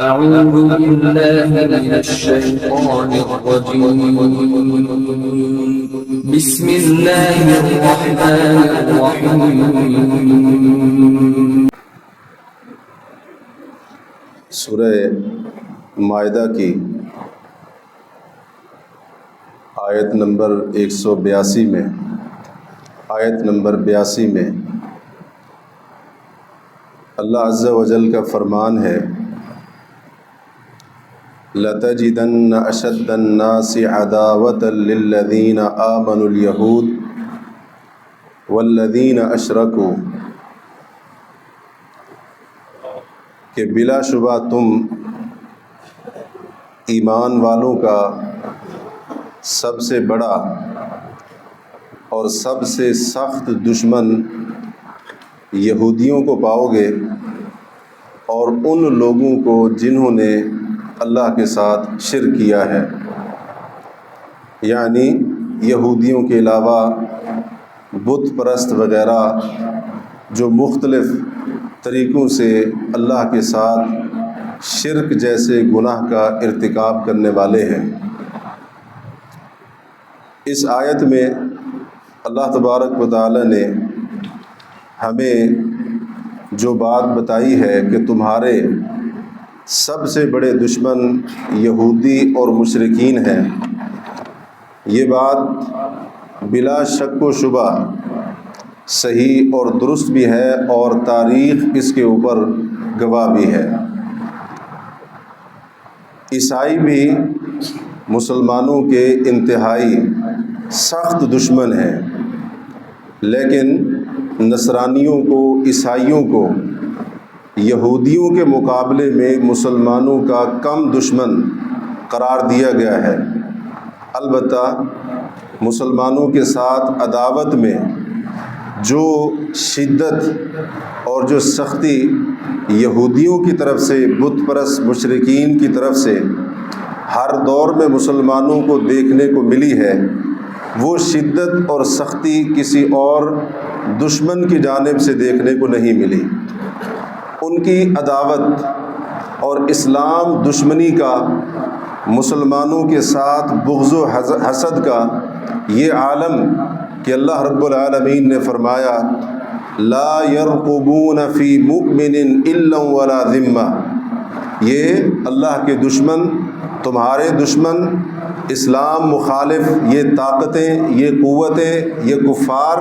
أعوذ بالله من الشيطان الرجيم. بسم الله الرحمن الرحيم. سورہ مائدہ کی آیت نمبر 182 میں اللہ عز و جل کا فرمان ہے، لَتَجِدَنَّ أَشَدَّ النَّاسِ عَدَاوَةً لِلَّذِينَ آمَنُوا الْيَهُودَ وَالَّذِينَ أَشْرَكُوا، کہ بلا شبہ تم ایمان والوں کا سب سے بڑا اور سب سے سخت دشمن یہودیوں کو پاؤ گے اور ان لوگوں کو جنہوں نے اللہ کے ساتھ شرک کیا ہے، یعنی یہودیوں کے علاوہ بت پرست وغیرہ جو مختلف طریقوں سے اللہ کے ساتھ شرک جیسے گناہ کا ارتکاب کرنے والے ہیں۔ اس آیت میں اللہ تبارک و تعالی نے ہمیں جو بات بتائی ہے کہ تمہارے سب سے بڑے دشمن یہودی اور مشرکین ہیں، یہ بات بلا شک و شبہ صحیح اور درست بھی ہے اور تاریخ اس کے اوپر گواہ بھی ہے۔ عیسائی بھی مسلمانوں کے انتہائی سخت دشمن ہیں، لیکن نصرانیوں کو، عیسائیوں کو یہودیوں کے مقابلے میں مسلمانوں کا کم دشمن قرار دیا گیا ہے۔ البتہ مسلمانوں کے ساتھ عداوت میں جو شدت اور جو سختی یہودیوں کی طرف سے، بت پرست مشرکین کی طرف سے ہر دور میں مسلمانوں کو دیکھنے کو ملی ہے، وہ شدت اور سختی کسی اور دشمن کی جانب سے دیکھنے کو نہیں ملی۔ ان کی عداوت اور اسلام دشمنی کا، مسلمانوں کے ساتھ بغض و حسد کا یہ عالم کہ اللہ رب العالمین نے فرمایا لا يرقبون فی مؤمن الا ولا ذمہ، یہ اللہ کے دشمن، تمہارے دشمن، اسلام مخالف یہ طاقتیں، یہ قوتیں، یہ کفار،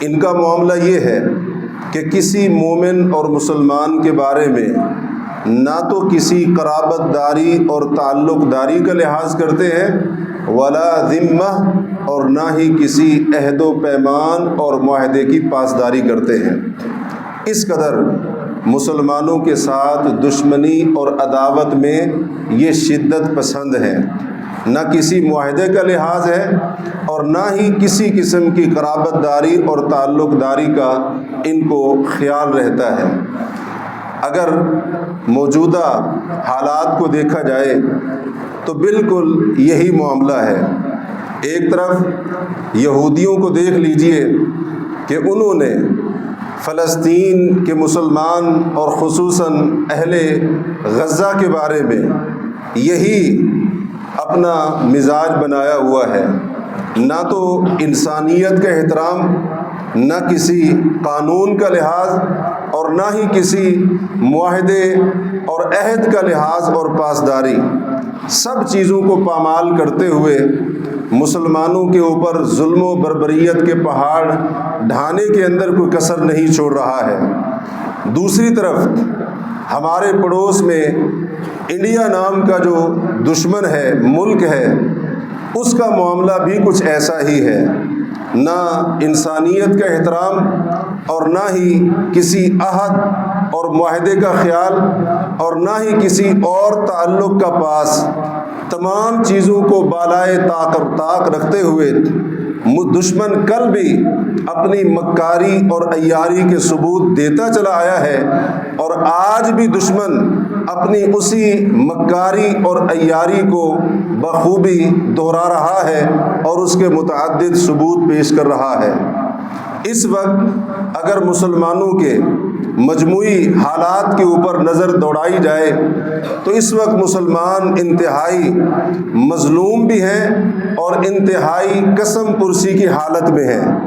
ان کا معاملہ یہ ہے کہ کسی مومن اور مسلمان کے بارے میں نہ تو کسی قرابت داری اور تعلق داری کا لحاظ کرتے ہیں، ولا ذمہ، اور نہ ہی کسی عہد و پیمان اور معاہدے کی پاسداری کرتے ہیں۔ اس قدر مسلمانوں کے ساتھ دشمنی اور عداوت میں یہ شدت پسند ہیں، نہ کسی معاہدے کا لحاظ ہے اور نہ ہی کسی قسم کی قرابت داری اور تعلق داری کا ان کو خیال رہتا ہے۔ اگر موجودہ حالات کو دیکھا جائے تو بالکل یہی معاملہ ہے۔ ایک طرف یہودیوں کو دیکھ لیجئے کہ انہوں نے فلسطین کے مسلمان اور خصوصاً اہل غزہ کے بارے میں یہی اپنا مزاج بنایا ہوا ہے، نہ تو انسانیت کا احترام، نہ کسی قانون کا لحاظ اور نہ ہی کسی معاہدے اور عہد کا لحاظ اور پاسداری، سب چیزوں کو پامال کرتے ہوئے مسلمانوں کے اوپر ظلم و بربریت کے پہاڑ ڈھانے کے اندر کوئی کسر نہیں چھوڑ رہا ہے۔ دوسری طرف ہمارے پڑوس میں انڈیا نام کا جو دشمن ہے، ملک ہے، اس کا معاملہ بھی کچھ ایسا ہی ہے، نہ انسانیت کا احترام اور نہ ہی کسی عہد اور معاہدے کا خیال اور نہ ہی کسی اور تعلق کا پاس، تمام چیزوں کو بالائے طاق رکھتے ہوئے دشمن کل بھی اپنی مکاری اور عیاری کے ثبوت دیتا چلا آیا ہے، اور آج بھی دشمن اپنی اسی مکاری اور عیاری کو بخوبی دہرا رہا ہے اور اس کے متعدد ثبوت پیش کر رہا ہے۔ اس وقت اگر مسلمانوں کے مجموعی حالات کے اوپر نظر دوڑائی جائے تو اس وقت مسلمان انتہائی مظلوم بھی ہیں اور انتہائی قسم پرسی کی حالت میں ہیں۔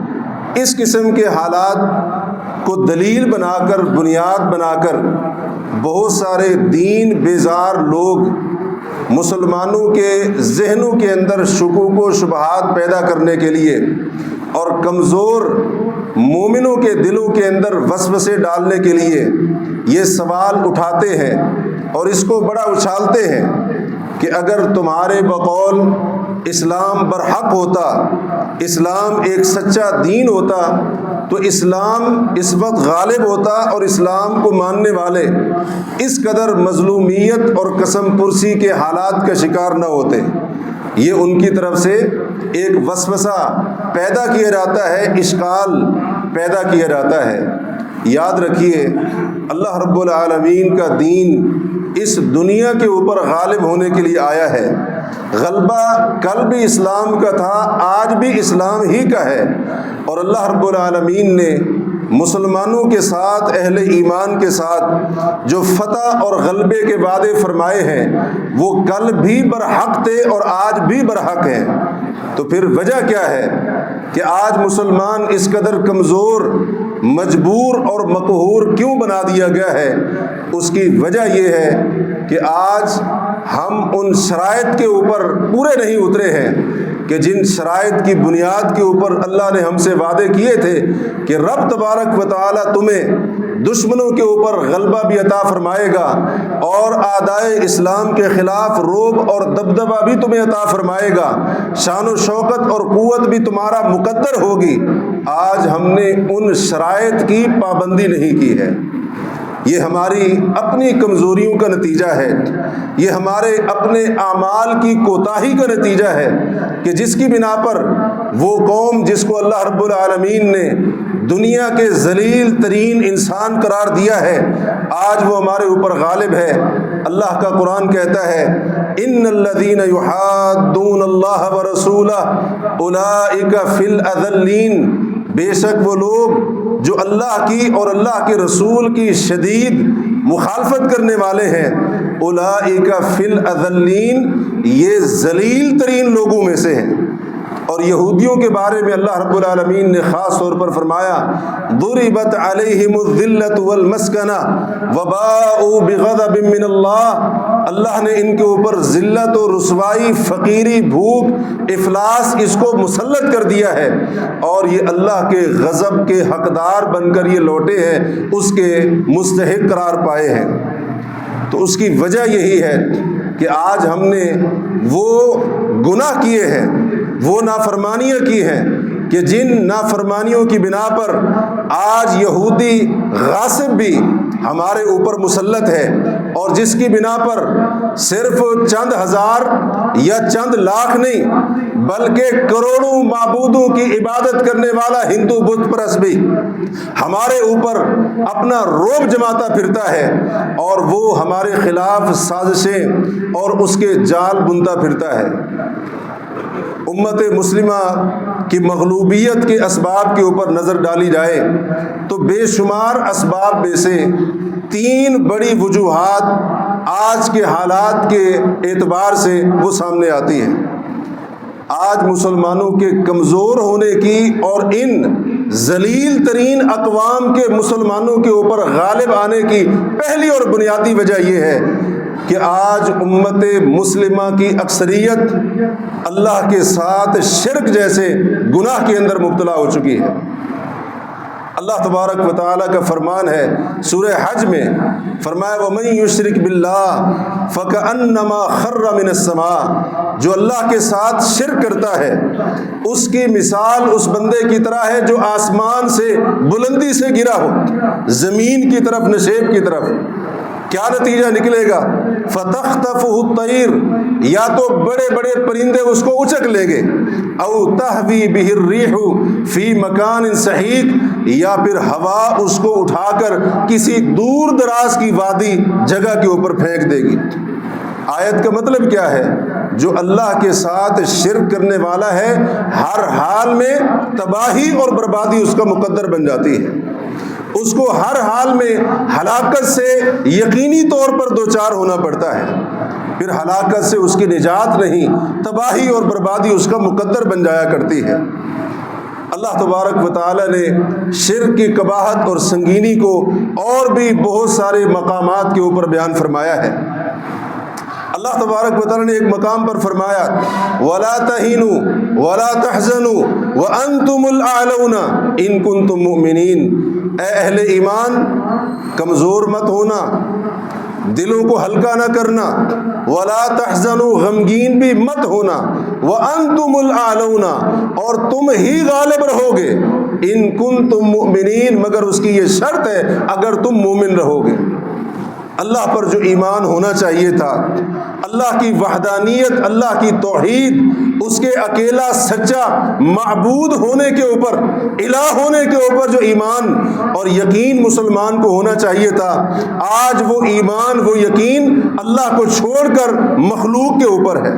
اس قسم کے حالات کو دلیل بنا کر، بنیاد بنا کر بہت سارے دین بیزار لوگ مسلمانوں کے ذہنوں کے اندر شکوک و شبہات پیدا کرنے کے لیے اور کمزور مومنوں کے دلوں کے اندر وسوسے ڈالنے کے لیے یہ سوال اٹھاتے ہیں اور اس کو بڑا اچھالتے ہیں کہ اگر تمہارے بقول اسلام برحق ہوتا، اسلام ایک سچا دین ہوتا تو اسلام اس وقت غالب ہوتا اور اسلام کو ماننے والے اس قدر مظلومیت اور قسم پرسی کے حالات کا شکار نہ ہوتے۔ یہ ان کی طرف سے ایک وسوسہ پیدا کیا جاتا ہے، اشکال پیدا کیا جاتا ہے۔ یاد رکھیے اللہ رب العالمین کا دین اس دنیا کے اوپر غالب ہونے کے لیے آیا ہے۔ غلبہ کل بھی اسلام کا تھا، آج بھی اسلام ہی کا ہے، اور اللہ رب العالمین نے مسلمانوں کے ساتھ، اہل ایمان کے ساتھ جو فتح اور غلبے کے وعدے فرمائے ہیں وہ کل بھی برحق تھے اور آج بھی برحق ہیں۔ تو پھر وجہ کیا ہے کہ آج مسلمان اس قدر کمزور، مجبور اور مقہور کیوں بنا دیا گیا ہے؟ اس کی وجہ یہ ہے کہ آج ہم ان شرائط کے اوپر پورے نہیں اترے ہیں کہ جن شرائط کی بنیاد کے اوپر اللہ نے ہم سے وعدے کیے تھے کہ رب تبارک و تعالیٰ تمہیں دشمنوں کے اوپر غلبہ بھی عطا فرمائے گا اور اعدائے اسلام کے خلاف رعب اور دبدبہ بھی تمہیں عطا فرمائے گا، شان و شوکت اور قوت بھی تمہارا مقدر ہوگی۔ آج ہم نے ان شرائط کی پابندی نہیں کی ہے۔ یہ ہماری اپنی کمزوریوں کا نتیجہ ہے، یہ ہمارے اپنے اعمال کی کوتاہی کا نتیجہ ہے کہ جس کی بنا پر وہ قوم جس کو اللہ رب العالمین نے دنیا کے ذلیل ترین انسان قرار دیا ہے، آج وہ ہمارے اوپر غالب ہے۔ اللہ کا قرآن کہتا ہے ان الذین یحادون اللہ ورسولہ اولئک فی الاذلین، بے شک وہ لوگ جو اللہ کی اور اللہ کے رسول کی شدید مخالفت کرنے والے ہیں، اولئک فی الاذلین، یہ ذلیل ترین لوگوں میں سے ہیں۔ اور یہودیوں کے بارے میں اللہ رب العالمین نے خاص طور پر فرمایا ضربت علیہم الذلۃ والمسکنہ وباءوا بغضب من اللہ، اللہ نے ان کے اوپر ذلت و رسوائی، فقیری، بھوک، افلاس اس کو مسلط کر دیا ہے اور یہ اللہ کے غضب کے حقدار بن کر یہ لوٹے ہیں، اس کے مستحق قرار پائے ہیں۔ تو اس کی وجہ یہی ہے کہ آج ہم نے وہ گناہ کیے ہیں، وہ نافرمانیاں کی ہیں کہ جن نافرمانیوں کی بنا پر آج یہودی غاصب بھی ہمارے اوپر مسلط ہے، اور جس کی بنا پر صرف چند ہزار یا چند لاکھ نہیں بلکہ کروڑوں معبودوں کی عبادت کرنے والا ہندو بت پرست بھی ہمارے اوپر اپنا رعب جماتا پھرتا ہے اور وہ ہمارے خلاف سازشیں اور اس کے جال بنتا پھرتا ہے۔ امت مسلمہ کی مغلوبیت کے اسباب کے اوپر نظر ڈالی جائے تو بے شمار اسباب میں سے 3 بڑی وجوہات آج کے حالات کے اعتبار سے وہ سامنے آتی ہیں۔ آج مسلمانوں کے کمزور ہونے کی اور ان ذلیل ترین اقوام کے مسلمانوں کے اوپر غالب آنے کی پہلی اور بنیادی وجہ یہ ہے کہ آج امت مسلمہ کی اکثریت اللہ کے ساتھ شرک جیسے گناہ کے اندر مبتلا ہو چکی ہے۔ اللہ تبارک و تعالیٰ کا فرمان ہے سورہ حج میں، فرمایا وَمَن يُشْرِكْ بِاللَّهِ فَكَأَنَّمَا خَرَّ مِنَ السَّمَاءِ، جو اللہ کے ساتھ شرک کرتا ہے اس کی مثال اس بندے کی طرح ہے جو آسمان سے بلندی سے گرا ہو زمین کی طرف، نشیب کی طرف۔ کیا نتیجہ نکلے گا؟ فَتَخْطَفُهُ الطَّيْرُ، یا تو بڑے بڑے پرندے اس کو اچک لیں گے، او تَهْوِي بِهِ الرِّيحُ فِي مَكَانٍ سَحِيقٍ، یا پھر ہوا اس کو اٹھا کر کسی دور دراز کی وادی جگہ کے اوپر پھینک دے گی۔ آیت کا مطلب کیا ہے؟ جو اللہ کے ساتھ شرک کرنے والا ہے ہر حال میں تباہی اور بربادی اس کا مقدر بن جاتی ہے۔ اس کو ہر حال میں ہلاکت سے یقینی طور پر دوچار ہونا پڑتا ہے، پھر ہلاکت سے اس کی نجات نہیں، تباہی اور بربادی اس کا مقدر بن جایا کرتی ہے۔ اللہ تبارک و تعالیٰ نے شرک کی قباحت اور سنگینی کو اور بھی بہت سارے مقامات کے اوپر بیان فرمایا ہے۔ اللہ تبارک و تعالیٰ نے ایک مقام پر فرمایا وَلَا تَهِنُوا وَلَا تَحْزَنُوا وَأَنْتُمُ الْأَعْلَوْنَ إِن كُنتُم مُؤْمِنِينَ، اے اہل ایمان کمزور مت ہونا، دلوں کو ہلکا نہ کرنا، وَلَا تَحْزَنُوا غمگین بھی مت ہونا، وَأَنْتُمُ الْأَعْلَوْنَ اور تم ہی غالب رہو گے، إِن كُنتُم مُؤْمِنِينَ مگر اس کی یہ شرط ہے اگر تم مومن رہو گے۔ اللہ پر جو ایمان ہونا چاہیے تھا، اللہ کی وحدانیت، اللہ کی توحید، اس کے اکیلا سچا معبود ہونے کے اوپر، الہ ہونے کے اوپر جو ایمان اور یقین مسلمان کو ہونا چاہیے تھا، آج وہ ایمان وہ یقین اللہ کو چھوڑ کر مخلوق کے اوپر ہے۔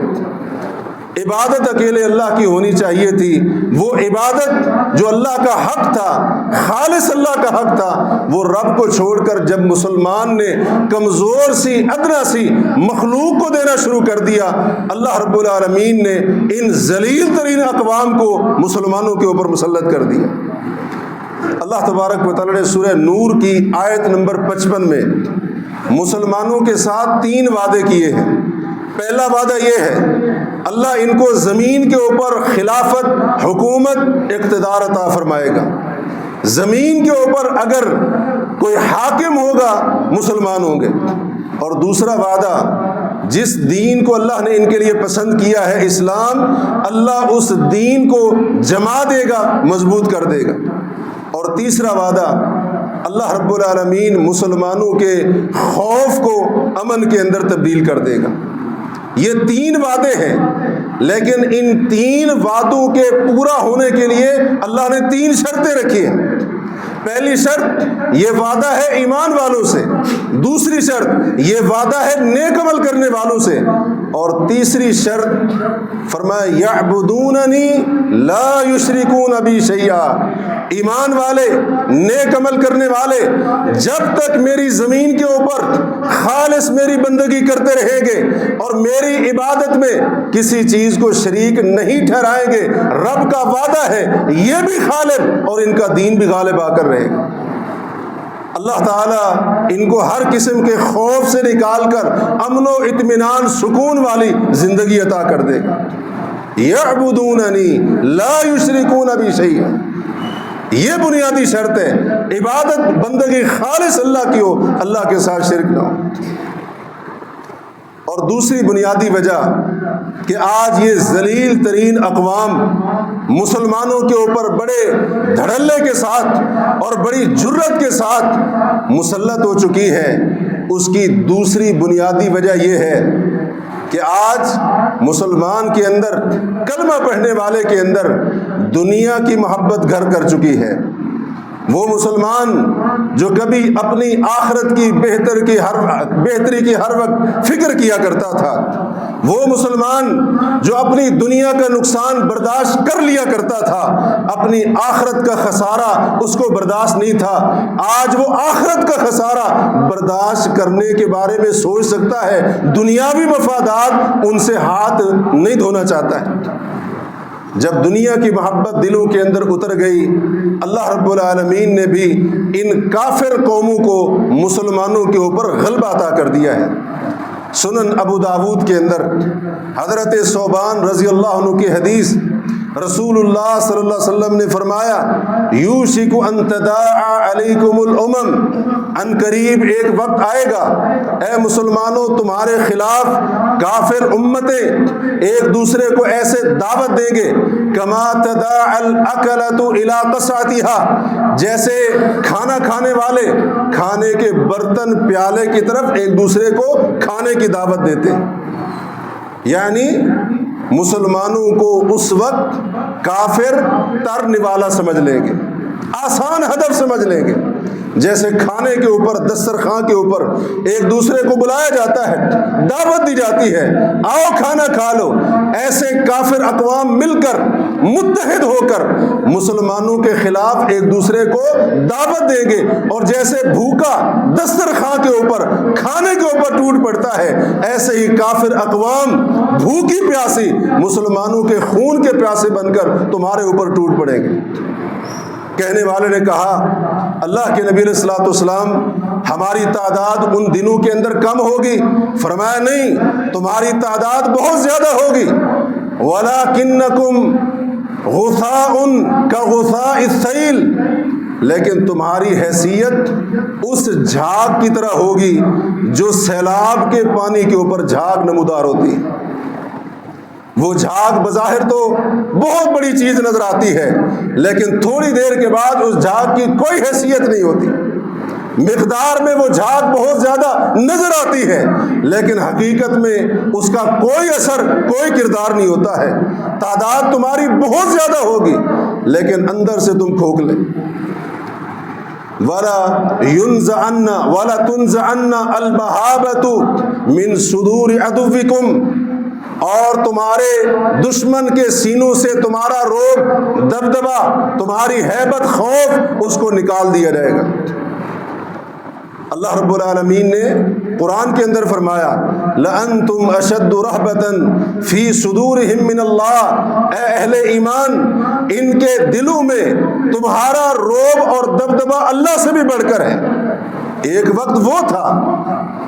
عبادت اکیلے اللہ کی ہونی چاہیے تھی، وہ عبادت جو اللہ کا حق تھا، خالص اللہ کا حق تھا، وہ رب کو چھوڑ کر جب مسلمان نے کمزور سی ادنا سی مخلوق کو دینا شروع کر دیا، اللہ رب العالمین نے ان ذلیل ترین اقوام کو مسلمانوں کے اوپر مسلط کر دیا۔ اللہ تبارک و تعالیٰ نے سورہ نور کی آیت نمبر 55 میں مسلمانوں کے ساتھ 3 وعدے کیے ہیں۔ پہلا وعدہ یہ ہے اللہ ان کو زمین کے اوپر خلافت، حکومت، اقتدار عطا فرمائے گا۔ زمین کے اوپر اگر کوئی حاکم ہوگا مسلمان ہوں گے۔ اور دوسرا وعدہ، جس دین کو اللہ نے ان کے لیے پسند کیا ہے اسلام، اللہ اس دین کو جما دے گا، مضبوط کر دے گا۔ اور تیسرا وعدہ، اللہ رب العالمین مسلمانوں کے خوف کو امن کے اندر تبدیل کر دے گا۔ یہ 3 وعدے ہیں، لیکن ان 3 وعدوں کے پورا ہونے کے لیے اللہ نے 3 شرطیں رکھی ہیں۔ پہلی شرط یہ وعدہ ہے ایمان والوں سے، دوسری شرط یہ وعدہ ہے نیک عمل کرنے والوں سے، اور تیسری شرط فرمایا یعبدوننی لا یشرکون بی شیئا، ایمان والے، نیک عمل کرنے والے جب تک میری زمین کے اوپر خالص میری بندگی کرتے رہیں گے اور میری عبادت میں کسی چیز کو شریک نہیں ٹھہرائیں گے، رب کا وعدہ ہے یہ بھی غالب اور ان کا دین بھی غالب آ کر رہے گا۔ اللہ تعالیٰ ان کو ہر قسم کے خوف سے نکال کر امن و اطمینان، سکون والی زندگی عطا کر دے گا۔ یعبدوننی لا یشرکون بی شیئا، یہ بنیادی شرط ہے، عبادت بندگی خالص اللہ کی ہو، اللہ کے ساتھ شرک نہ ہو۔ اور دوسری بنیادی وجہ کہ آج یہ ذلیل ترین اقوام مسلمانوں کے اوپر بڑے دھڑلے کے ساتھ اور بڑی جرت کے ساتھ مسلط ہو چکی ہے، اس کی دوسری بنیادی وجہ یہ ہے کہ آج مسلمان کے اندر، کلمہ پڑھنے والے کے اندر دنیا کی محبت گھر کر چکی ہے۔ وہ مسلمان جو کبھی اپنی آخرت کی بہتری کی ہر وقت فکر کیا کرتا تھا، وہ مسلمان جو اپنی دنیا کا نقصان برداشت کر لیا کرتا تھا، اپنی آخرت کا خسارہ اس کو برداشت نہیں تھا، آج وہ آخرت کا خسارہ برداشت کرنے کے بارے میں سوچ سکتا ہے، دنیاوی مفادات ان سے ہاتھ نہیں دھونا چاہتا ہے۔ جب دنیا کی محبت دلوں کے اندر اتر گئی، اللہ رب العالمین نے بھی ان کافر قوموں کو مسلمانوں کے اوپر غلبہ عطا کر دیا ہے۔ سنن ابو داود کے اندر حضرت ثوبان رضی اللہ عنہ کی حدیث، رسول اللہ صلی اللہ علیہ وسلم نے فرمایا یوشک ان تداعی علیکم الامم، ان قریب ایک وقت آئے گا اے مسلمانوں تمہارے خلاف کافر امتیں ایک دوسرے کو ایسے دعوت دیں گے کما تداعی الاکلۃ الی قصعتها، جیسے کھانا کھانے والے کھانے کے برتن پیالے کی طرف ایک دوسرے کو کھانے کی دعوت دیتے ہیں۔ یعنی مسلمانوں کو اس وقت کافر تر نوالا سمجھ لیں گے، آسان ہدف سمجھ لیں گے، جیسے کھانے کے اوپر دسترخوان کے اوپر ایک دوسرے کو بلایا جاتا ہے, دعوت دی جاتی ہے, آؤ کھانا کھا لو, ایسے کافر اقوام مل کر متحد ہو کر مسلمانوں کے خلاف ایک دوسرے کو دعوت دیں گے, اور جیسے بھوکا دسترخوان کے اوپر کھانے کے اوپر ٹوٹ پڑتا ہے, ایسے ہی کافر اقوام بھوکی پیاسی مسلمانوں کے خون کے پیاسے بن کر تمہارے اوپر ٹوٹ پڑیں گے. کہنے والے نے کہا اللہ کے نبی علیہ الصلوۃ والسلام ہماری تعداد ان دنوں کے اندر کم ہوگی؟ فرمایا نہیں, تمہاری تعداد بہت زیادہ ہوگی. وَلَكِنَّكُمْ غُثَاءٌ كَغُثَاءِ السَّيْلِ, لیکن تمہاری حیثیت اس جھاگ کی طرح ہوگی جو سیلاب کے پانی کے اوپر جھاگ نمودار ہوتی ہے. وہ جھاگ بظاہر تو بہت بڑی چیز نظر آتی ہے, لیکن تھوڑی دیر کے بعد اس جھاگ کی کوئی حیثیت نہیں ہوتی. مقدار میں وہ جھاگ بہت زیادہ نظر آتی ہے, لیکن حقیقت میں اس کا کوئی اثر, کوئی کردار نہیں ہوتا ہے. تعداد تمہاری بہت زیادہ ہوگی, لیکن اندر سے تم کھوکھلے. وَلَا تُنزَعَنَّ الْمَهَابَةُ مِنْ صُدُورِ عَدُوِّكُمْ, اور تمہارے دشمن کے سینوں سے تمہارا رعب, دبدبا, تمہاری ہیبت, خوف اس کو نکال دیا جائے گا. اللہ رب العالمین نے قرآن کے اندر فرمایا لَأَنْتُمْ أَشَدُّ رَهْبَةً فِي صُدُورِهِمْ مِنَ اللَّهِ, اے اہل ایمان, ان کے دلوں میں تمہارا رعب اور دبدبا اللہ سے بھی بڑھ کر ہے. ایک وقت وہ تھا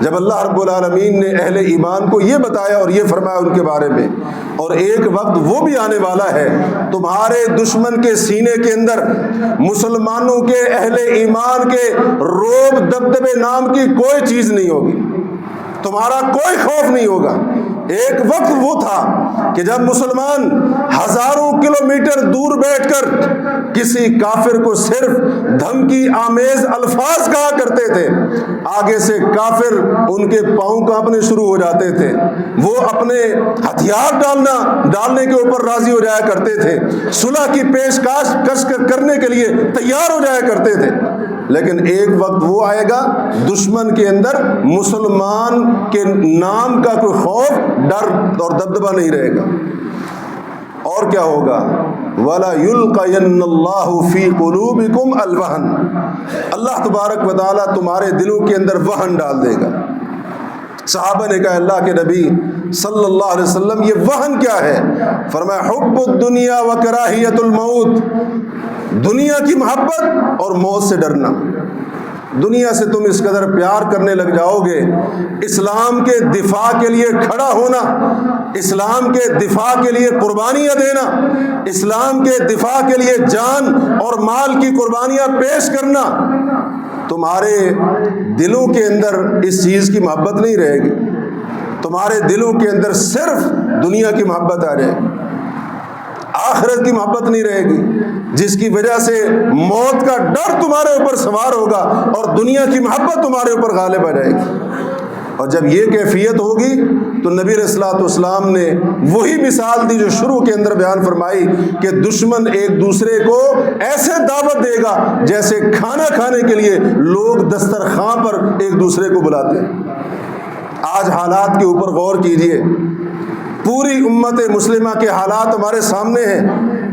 جب اللہ رب العالمین نے اہل ایمان کو یہ بتایا اور یہ فرمایا ان کے بارے میں, اور ایک وقت وہ بھی آنے والا ہے تمہارے دشمن کے سینے کے اندر مسلمانوں کے, اہل ایمان کے رعب دبدبے نام کی کوئی چیز نہیں ہوگی, تمہارا کوئی خوف نہیں ہوگا. ایک وقت وہ تھا کہ جب مسلمان ہزاروں کلومیٹر دور بیٹھ کر کسی کافر کو صرف دھمکی آمیز الفاظ کہا کرتے تھے, آگے سے کافر ان کے پاؤں کانپنے شروع ہو جاتے تھے, وہ اپنے ہتھیار ڈالنے کے اوپر راضی ہو جایا کرتے تھے, صلح کی پیشکش کرنے کے لیے تیار ہو جایا کرتے تھے. لیکن ایک وقت وہ آئے گا دشمن کے اندر مسلمان کے نام کا کوئی خوف, ڈر اور دبدبا نہیں رہے گا. اور کیا ہوگا؟ وَلَا يُلْقَيَنَّ اللَّهُ فِي قُلُوبِكُمْ الْوَهْنَ, اللہ تبارک و تعالیٰ تمہارے دلوں کے اندر وہن ڈال دے گا. صحابہ نے کہا اللہ کے نبی صلی اللہ علیہ وسلم یہ وہن کیا ہے؟ فرمایا حب الدنیا و کراہیت الموت, دنیا کی محبت اور موت سے ڈرنا. دنیا سے تم اس قدر پیار کرنے لگ جاؤ گے, اسلام کے دفاع کے لیے کھڑا ہونا, اسلام کے دفاع کے لیے قربانیاں دینا, اسلام کے دفاع کے لیے جان اور مال کی قربانیاں پیش کرنا, تمہارے دلوں کے اندر اس چیز کی محبت نہیں رہے گی. تمہارے دلوں کے اندر صرف دنیا کی محبت آ جائے گی, آخرت کی محبت نہیں رہے گی, جس کی وجہ سے موت کا ڈر تمہارے اوپر سوار ہوگا اور دنیا کی محبت تمہارے اوپر غالب آ جائے گی. اور جب یہ کیفیت ہوگی تو نبی علیہ الصلوۃ والسلام نے وہی مثال دی جو شروع کے اندر بیان فرمائی کہ دشمن ایک دوسرے کو ایسے دعوت دے گا جیسے کھانا کھانے کے لیے لوگ دسترخوان پر ایک دوسرے کو بلاتے ہیں. آج حالات کے اوپر غور کیجئے, پوری امت مسلمہ کے حالات ہمارے سامنے ہیں.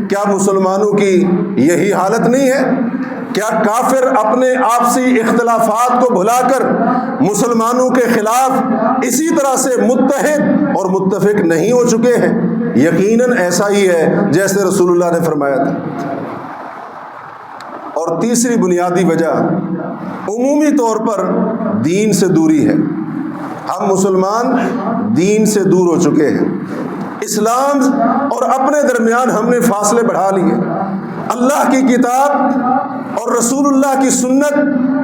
کیا مسلمانوں کی یہی حالت نہیں ہے؟ کیا کافر اپنے آپسی اختلافات کو بھلا کر مسلمانوں کے خلاف اسی طرح سے متحد اور متفق نہیں ہو چکے ہیں؟ یقیناً ایسا ہی ہے جیسے رسول اللہ نے فرمایا تھا. اور تیسری بنیادی وجہ عمومی طور پر دین سے دوری ہے. ہم مسلمان دین سے دور ہو چکے ہیں. اسلام اور اپنے درمیان ہم نے فاصلے بڑھا لیے. اللہ کی کتاب اور رسول اللہ کی سنت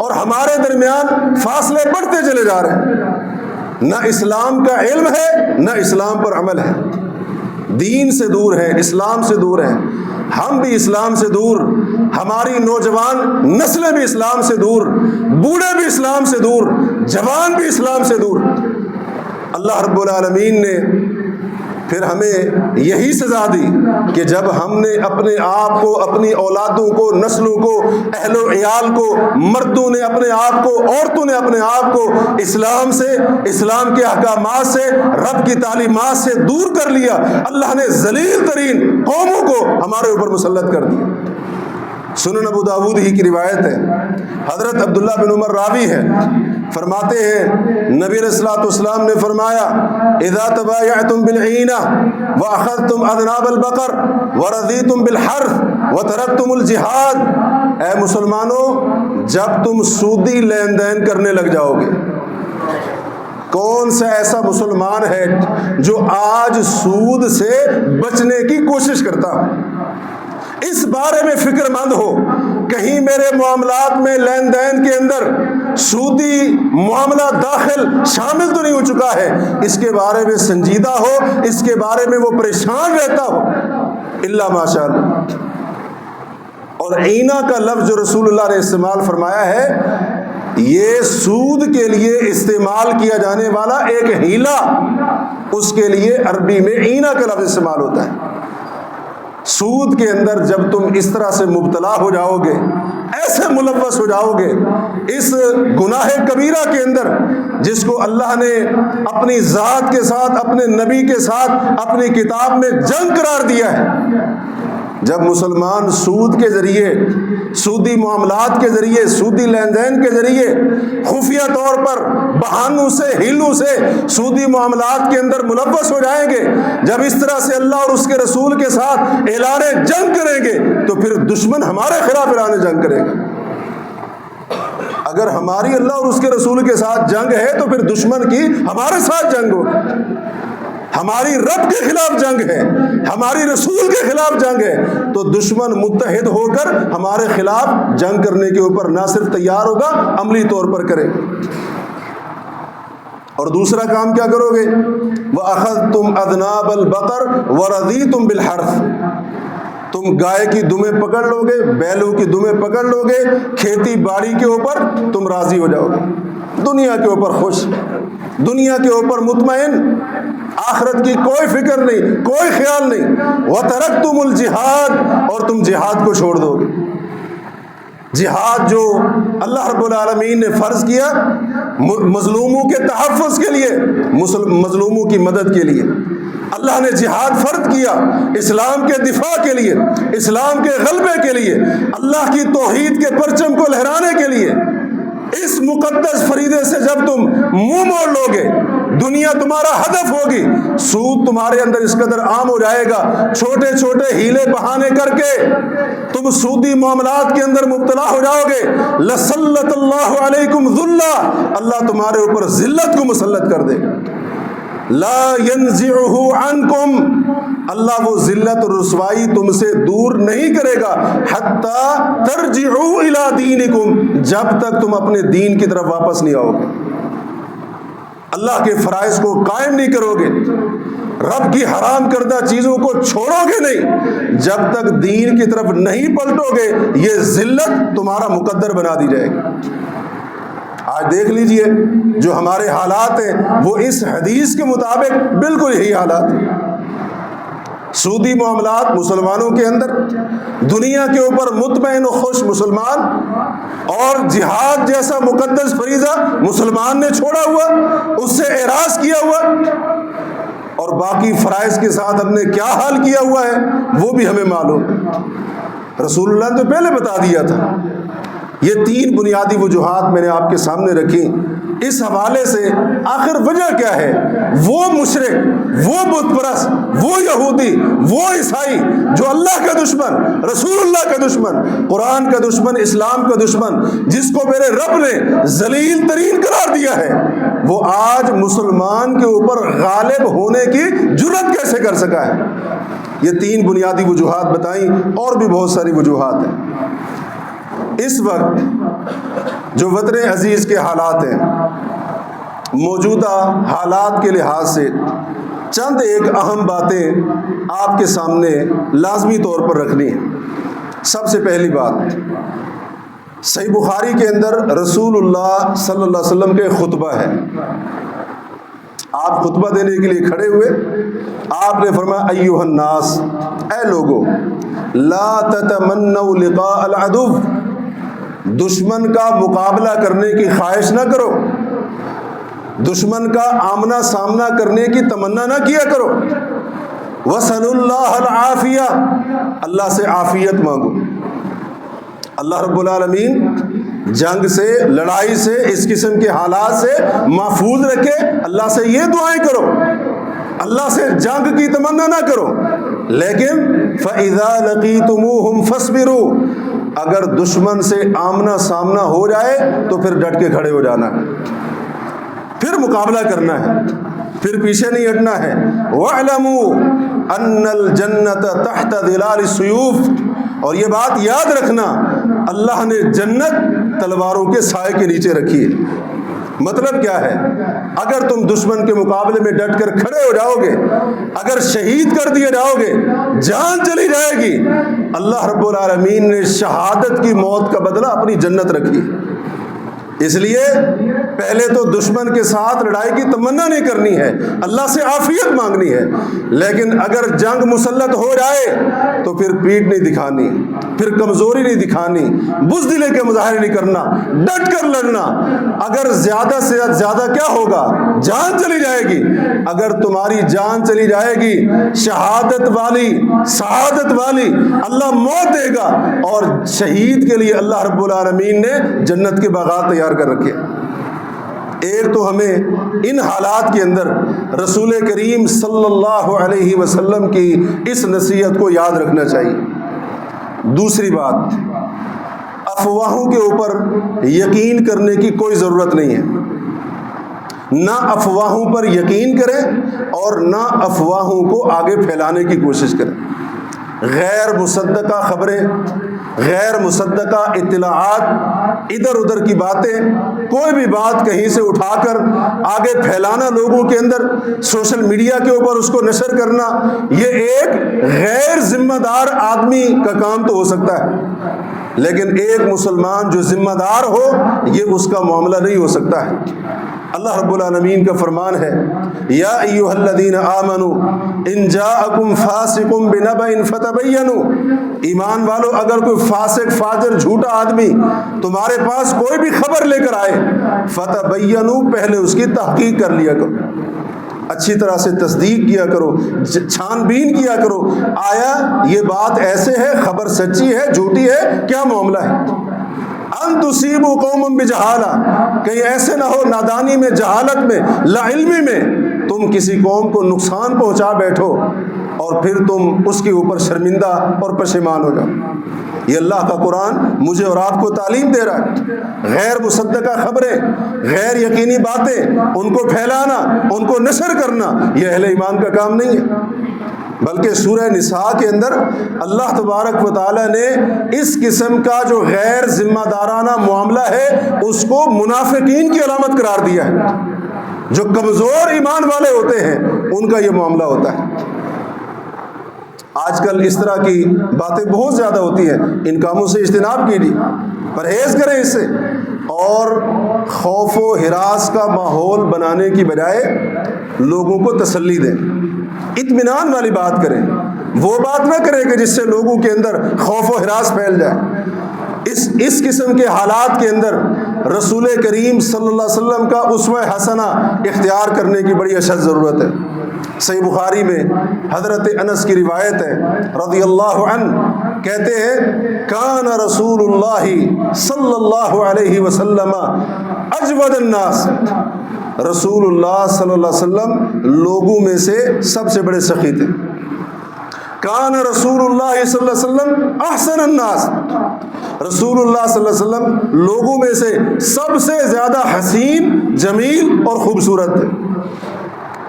اور ہمارے درمیان فاصلے بڑھتے چلے جا رہے ہیں. نہ اسلام کا علم ہے نہ اسلام پر عمل ہے. دین سے دور ہے, اسلام سے دور ہیں. ہم بھی اسلام سے دور, ہماری نوجوان نسلیں بھی اسلام سے دور, بوڑھے بھی اسلام سے دور, جوان بھی اسلام سے دور. اللہ رب العالمین نے پھر ہمیں یہی سزا دی کہ جب ہم نے اپنے آپ کو، اپنی اولادوں کو، نسلوں کو، اہل و عیال کو، مردوں نے اپنے آپ کو، عورتوں نے اپنے آپ کو اسلام سے، اسلام کے احکامات سے، رب کی تعلیمات سے دور کر لیا، اللہ نے ذلیل ترین قوموں کو ہمارے اوپر مسلط کر دیا۔ سنن ابو داؤد ہی کی روایت ہے، حضرت عبداللہ بن عمر راوی ہے، فرماتے ہیں نبی علیہ الصلوۃ والسلام نے فرمایا اذا تبایعتم بالعینہ واخذتم اذناب البقر ورضیتم بالحرث وترکتم الجہاد، اے مسلمانوں جب تم سودی لین دین کرنے لگ جاؤ گے، کون سا ایسا مسلمان ہے جو آج سود سے بچنے کی کوشش کرتا ہو، اس بارے میں فکر مند ہو کہیں میرے معاملات میں، لین دین کے اندر سودی معاملہ داخل شامل تو نہیں ہو چکا ہے، اس کے بارے میں سنجیدہ ہو، اس کے بارے میں وہ پریشان رہتا ہو، الا ماشاء اللہ۔ اور عینہ کا لفظ جو رسول اللہ نے استعمال فرمایا ہے، یہ سود کے لیے استعمال کیا جانے والا ایک ہیلا، اس کے لیے عربی میں عینہ کا لفظ استعمال ہوتا ہے۔ سود کے اندر جب تم اس طرح سے مبتلا ہو جاؤ گے، ایسے ملوث ہو جاؤ گے اس گناہ کبیرہ کے اندر، جس کو اللہ نے اپنی ذات کے ساتھ، اپنے نبی کے ساتھ، اپنی کتاب میں جنگ قرار دیا ہے، جب مسلمان سود کے ذریعے، سودی معاملات کے ذریعے، سودی لین دین کے ذریعے خفیہ طور پر بہانوں سے، ہیلوں سے سودی معاملات کے اندر ملوث ہو جائیں گے، جب اس طرح سے اللہ اور اس کے رسول کے ساتھ اعلان جنگ کریں گے، تو پھر دشمن ہمارے خلاف اعلان جنگ کرے گا۔ اگر ہماری اللہ اور اس کے رسول کے ساتھ جنگ ہے تو پھر دشمن کی ہمارے ساتھ جنگ ہو، ہماری رب کے خلاف جنگ ہے، ہماری رسول کے خلاف جنگ ہے، تو دشمن متحد ہو کر ہمارے خلاف جنگ کرنے کے اوپر نہ صرف تیار ہوگا، عملی طور پر کرے گا۔ اور دوسرا کام کیا کرو گے؟ وَأَخَذْتُمْ أَذْنَابَ الْبَقَرِ وَرَضِيتُمْ بِالْحَرْثِ، تم گائے کی دمیں پکڑ لو گے، بیلوں کی دمیں پکڑ لو گے، کھیتی باڑی کے اوپر تم راضی ہو جاؤ گے، دنیا کے اوپر خوش، دنیا کے اوپر مطمئن، آخرت کی کوئی فکر نہیں، کوئی خیال نہیں۔ وَتَرَكْتُمُ الْجِهَادَ، اور تم جہاد کو چھوڑ دو گے۔ جہاد جو اللہ رب العالمین نے فرض کیا مظلوموں کے تحفظ کے لیے، مظلوموں کی مدد کے لیے، اللہ نے جہاد فرض کیا اسلام کے دفاع کے لیے، اسلام کے غلبے کے لیے، اللہ کی توحید کے پرچم کو لہرانے کے لیے۔ اس مقدس فریضے سے جب تم منہ موڑ لو گے، دنیا تمہارا ہدف ہوگی، سود تمہارے اندر اس قدر عام ہو جائے گا، چھوٹے چھوٹے ہیلے بہانے کر کے تم سودی معاملات کے اندر مبتلا ہو جاؤ گے، لسلط اللہ علیکم ذلہ، اللہ تمہارے اوپر ذلت کو مسلط کر دے گا، لا ينزعه عنکم، اللہ وہ ذلت اور رسوائی تم سے دور نہیں کرے گا، حتی ترجعوا الی دینکم، جب تک تم اپنے دین کی طرف واپس نہیں آؤ گے، اللہ کے فرائض کو قائم نہیں کرو گے، رب کی حرام کردہ چیزوں کو چھوڑو گے نہیں، جب تک دین کی طرف نہیں پلٹو گے، یہ ذلت تمہارا مقدر بنا دی جائے گی۔ آج دیکھ لیجئے جو ہمارے حالات ہیں وہ اس حدیث کے مطابق بالکل یہی حالات ہیں۔ سودی معاملات مسلمانوں کے اندر، دنیا کے اوپر مطمئن و خوش مسلمان، اور جہاد جیسا مقدس فریضہ مسلمان نے چھوڑا ہوا، اس سے اعراض کیا ہوا، اور باقی فرائض کے ساتھ ہم نے کیا حال کیا ہوا ہے وہ بھی ہمیں معلوم۔ رسول اللہ نے تو پہلے بتا دیا تھا۔ یہ تین بنیادی وجوہات میں نے آپ کے سامنے رکھی، اس حوالے سے آخر وجہ کیا ہے؟ وہ مشرک، وہ بت پرست، وہ یہودی، وہ عیسائی جو اللہ کا دشمن، رسول اللہ کا دشمن، قرآن کا دشمن، اسلام کا دشمن، جس کو میرے رب نے ذلیل ترین قرار دیا ہے، وہ آج مسلمان کے اوپر غالب ہونے کی جرات کیسے کر سکا ہے؟ یہ تین بنیادی وجوہات بتائیں، اور بھی بہت ساری وجوہات ہیں۔ اس وقت جو وطن عزیز کے حالات ہیں، موجودہ حالات کے لحاظ سے چند ایک اہم باتیں آپ کے سامنے لازمی طور پر رکھنی ہیں۔ سب سے پہلی بات، صحیح بخاری کے اندر رسول اللہ صلی اللہ علیہ وسلم کے خطبہ ہے، آپ خطبہ دینے کے لیے کھڑے ہوئے، آپ نے فرمایا ایھا الناس، اے لوگو، لا تتمنوا لقاء العدو، دشمن کا مقابلہ کرنے کی خواہش نہ کرو، دشمن کا آمنا سامنا کرنے کی تمنا نہ کیا کرو، وَاسْأَلُوا اللَّهَ الْعَافِيَةَ، اللہ سے عافیت مانگو۔ اللہ رب العالمین جنگ سے، لڑائی سے، اس قسم کے حالات سے محفوظ رکھے، اللہ سے یہ دعائیں کرو، اللہ سے جنگ کی تمنا نہ کرو۔ لیکن فَإِذَا لَقِيتُمُوهُمْ فَاصْبِرُوا، اگر دشمن سے آمنا سامنا ہو جائے تو پھر ڈٹ کے کھڑے ہو جانا ہے، پھر مقابلہ کرنا ہے، پھر پیچھے نہیں ہٹنا ہے۔ وَاعْلَمُوا أَنَّ الْجَنَّةَ تَحْتَ ظِلَالِ السُّيُوفِ، اور یہ بات یاد رکھنا، اللہ نے جنت تلواروں کے سائے کے نیچے رکھی ہے۔ مطلب کیا ہے؟ اگر تم دشمن کے مقابلے میں ڈٹ کر کھڑے ہو جاؤ گے، اگر شہید کر دیے جاؤ گے، جان چلی جائے گی، اللہ رب العالمین نے شہادت کی موت کا بدلہ اپنی جنت رکھی۔ اس لیے پہلے تو دشمن کے ساتھ لڑائی کی تمنا نہیں کرنی ہے، اللہ سے عافیت مانگنی ہے، لیکن اگر جنگ مسلط ہو جائے تو پھر پیٹھ نہیں دکھانی، پھر کمزوری نہیں دکھانی، بزدلی کے مظاہرے نہیں کرنا، ڈٹ کر لڑنا۔ اگر زیادہ سے زیادہ کیا ہوگا؟ جان چلی جائے گی۔ اگر تمہاری جان چلی جائے گی، شہادت والی، سعادت والی، اللہ موت دے گا، اور شہید کے لیے اللہ رب العالمین نے جنت کے باغات تیار کر رکھے۔ ایک تو ہمیں ان حالات کے اندر رسول کریم صلی اللہ علیہ وسلم کی اس نصیحت کو یاد رکھنا چاہیے۔ دوسری بات، افواہوں کے اوپر یقین کرنے کی کوئی ضرورت نہیں ہے، نہ افواہوں پر یقین کریں اور نہ افواہوں کو آگے پھیلانے کی کوشش کریں۔ غیر مصدقہ خبریں، غیر مصدقہ اطلاعات، ادھر ادھر کی باتیں، کوئی بھی بات کہیں سے اٹھا کر آگے پھیلانا لوگوں کے اندر، سوشل میڈیا کے اوپر اس کو نشر کرنا، یہ ایک غیر ذمہ دار آدمی کا کام تو ہو سکتا ہے، لیکن ایک مسلمان جو ذمہ دار ہو، یہ اس کا معاملہ نہیں ہو سکتا ہے۔ اللہ رب العالمین کا فرمان ہے، یا ایھا الذین آمنوا ان جاءکم فاسق بنبأ فتبینوا، ایمان والو، اگر کوئی فاسق، فاجر، جھوٹا آدمی تمہارے پاس کوئی بھی خبر لے کر آئے، فتبینوا، پہلے اس کی تحقیق کر لیا کرو، اچھی طرح سے تصدیق کیا کرو، چھان بین کیا کرو، آیا یہ بات ایسے ہے، خبر سچی ہے، جھوٹی ہے، کیا معاملہ ہے۔ ان تصیبوا قوما بجہالہ، کہیں ایسے نہ ہو نادانی میں، جہالت میں، لا علمی میں تم کسی قوم کو نقصان پہنچا بیٹھو اور پھر تم اس کے اوپر شرمندہ اور پشیمان ہو جاؤ۔ یہ اللہ کا قرآن مجھے اور آپ کو تعلیم دے رہا ہے۔ غیر مصدقہ خبریں، غیر یقینی باتیں، ان کو پھیلانا، ان کو نشر کرنا، یہ اہل ایمان کا کام نہیں ہے، بلکہ سورہ نساء کے اندر اللہ تبارک و تعالیٰ نے اس قسم کا جو غیر ذمہ دارانہ معاملہ ہے اس کو منافقین کی علامت قرار دیا ہے۔ جو کمزور ایمان والے ہوتے ہیں ان کا یہ معاملہ ہوتا ہے۔ آج کل اس طرح کی باتیں بہت زیادہ ہوتی ہیں، ان کاموں سے اجتناب کیجیے، پرہیز کریں اس سے، اور خوف و ہراس کا ماحول بنانے کی بجائے لوگوں کو تسلی دیں، اطمینان والی بات کریں، وہ بات نہ کریں کہ جس سے لوگوں کے اندر خوف و ہراس پھیل جائے۔ اس قسم کے حالات کے اندر رسول کریم صلی اللہ علیہ وسلم کا اسوہ حسنہ اختیار کرنے کی بڑی اشد ضرورت ہے۔ صحیح بخاری میں حضرت انس کی روایت ہے رضی اللہ عنہ، کہتے ہیں کان رسول اللہ صلی اللہ علیہ وسلم اجود الناس، رسول اللہ صلی اللہ علیہ وسلم لوگوں میں سے سب سے بڑے سخی تھے۔ کان رسول اللہ صلی اللہ علیہ وسلم احسن الناس، رسول اللہ صلی اللہ علیہ وسلم لوگوں میں سے سب سے زیادہ حسین، جمیل اور خوبصورت تھے۔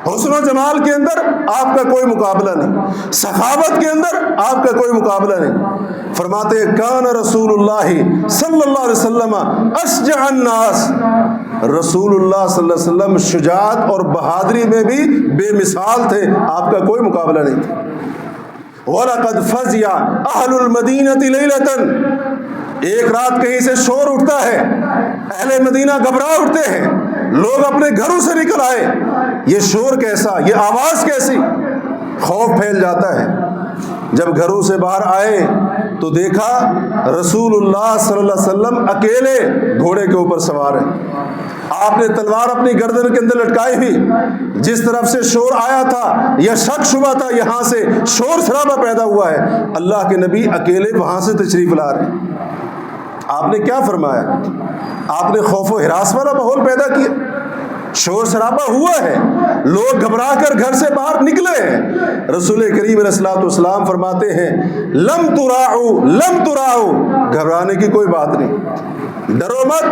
حسن و جمال کے اندر آپ کا کوئی مقابلہ نہیں، سخاوت کے اندر آپ کا کوئی مقابلہ نہیں۔ فرماتے ہیں کان رسول اللہ صلی اللہ علیہ وسلم اشجع الناس، رسول اللہ صلی اللہ علیہ وسلم شجاعت اور بہادری میں بھی بے مثال تھے، آپ کا کوئی مقابلہ نہیں تھا۔ وَلَقَدْ فَزِعَ أَهْلُ الْمَدِينَةِ لَيْلَةً، ایک رات کہیں سے شور اٹھتا ہے، اہل مدینہ گھبرا اٹھتے ہیں، لوگ اپنے گھروں سے نکل آئے، یہ شور کیسا، یہ آواز کیسی؟ خوف پھیل جاتا ہے۔ جب گھروں سے باہر آئے تو دیکھا رسول اللہ صلی اللہ علیہ وسلم اکیلے گھوڑے کے اوپر سوار ہیں۔ آپ نے تلوار اپنی گردن کے اندر لٹکائی ہوئی، جس طرف سے شور آیا تھا یا شک شبہ تھا یہاں سے شور شرابہ پیدا ہوا ہے، اللہ کے نبی اکیلے وہاں سے تشریف لا رہے ہیں۔ آپ نے کیا فرمایا؟ آپ نے خوف و ہراس والا ماحول پیدا کیا، شور شرابہ ہوا ہے، لوگ گھبرا کر گھر سے باہر نکلے ہیں۔ رسول کریم علیہ الصلوۃ والسلام فرماتے ہیں لم تراؤ، گھبرانے کی کوئی بات نہیں، ڈرو مت،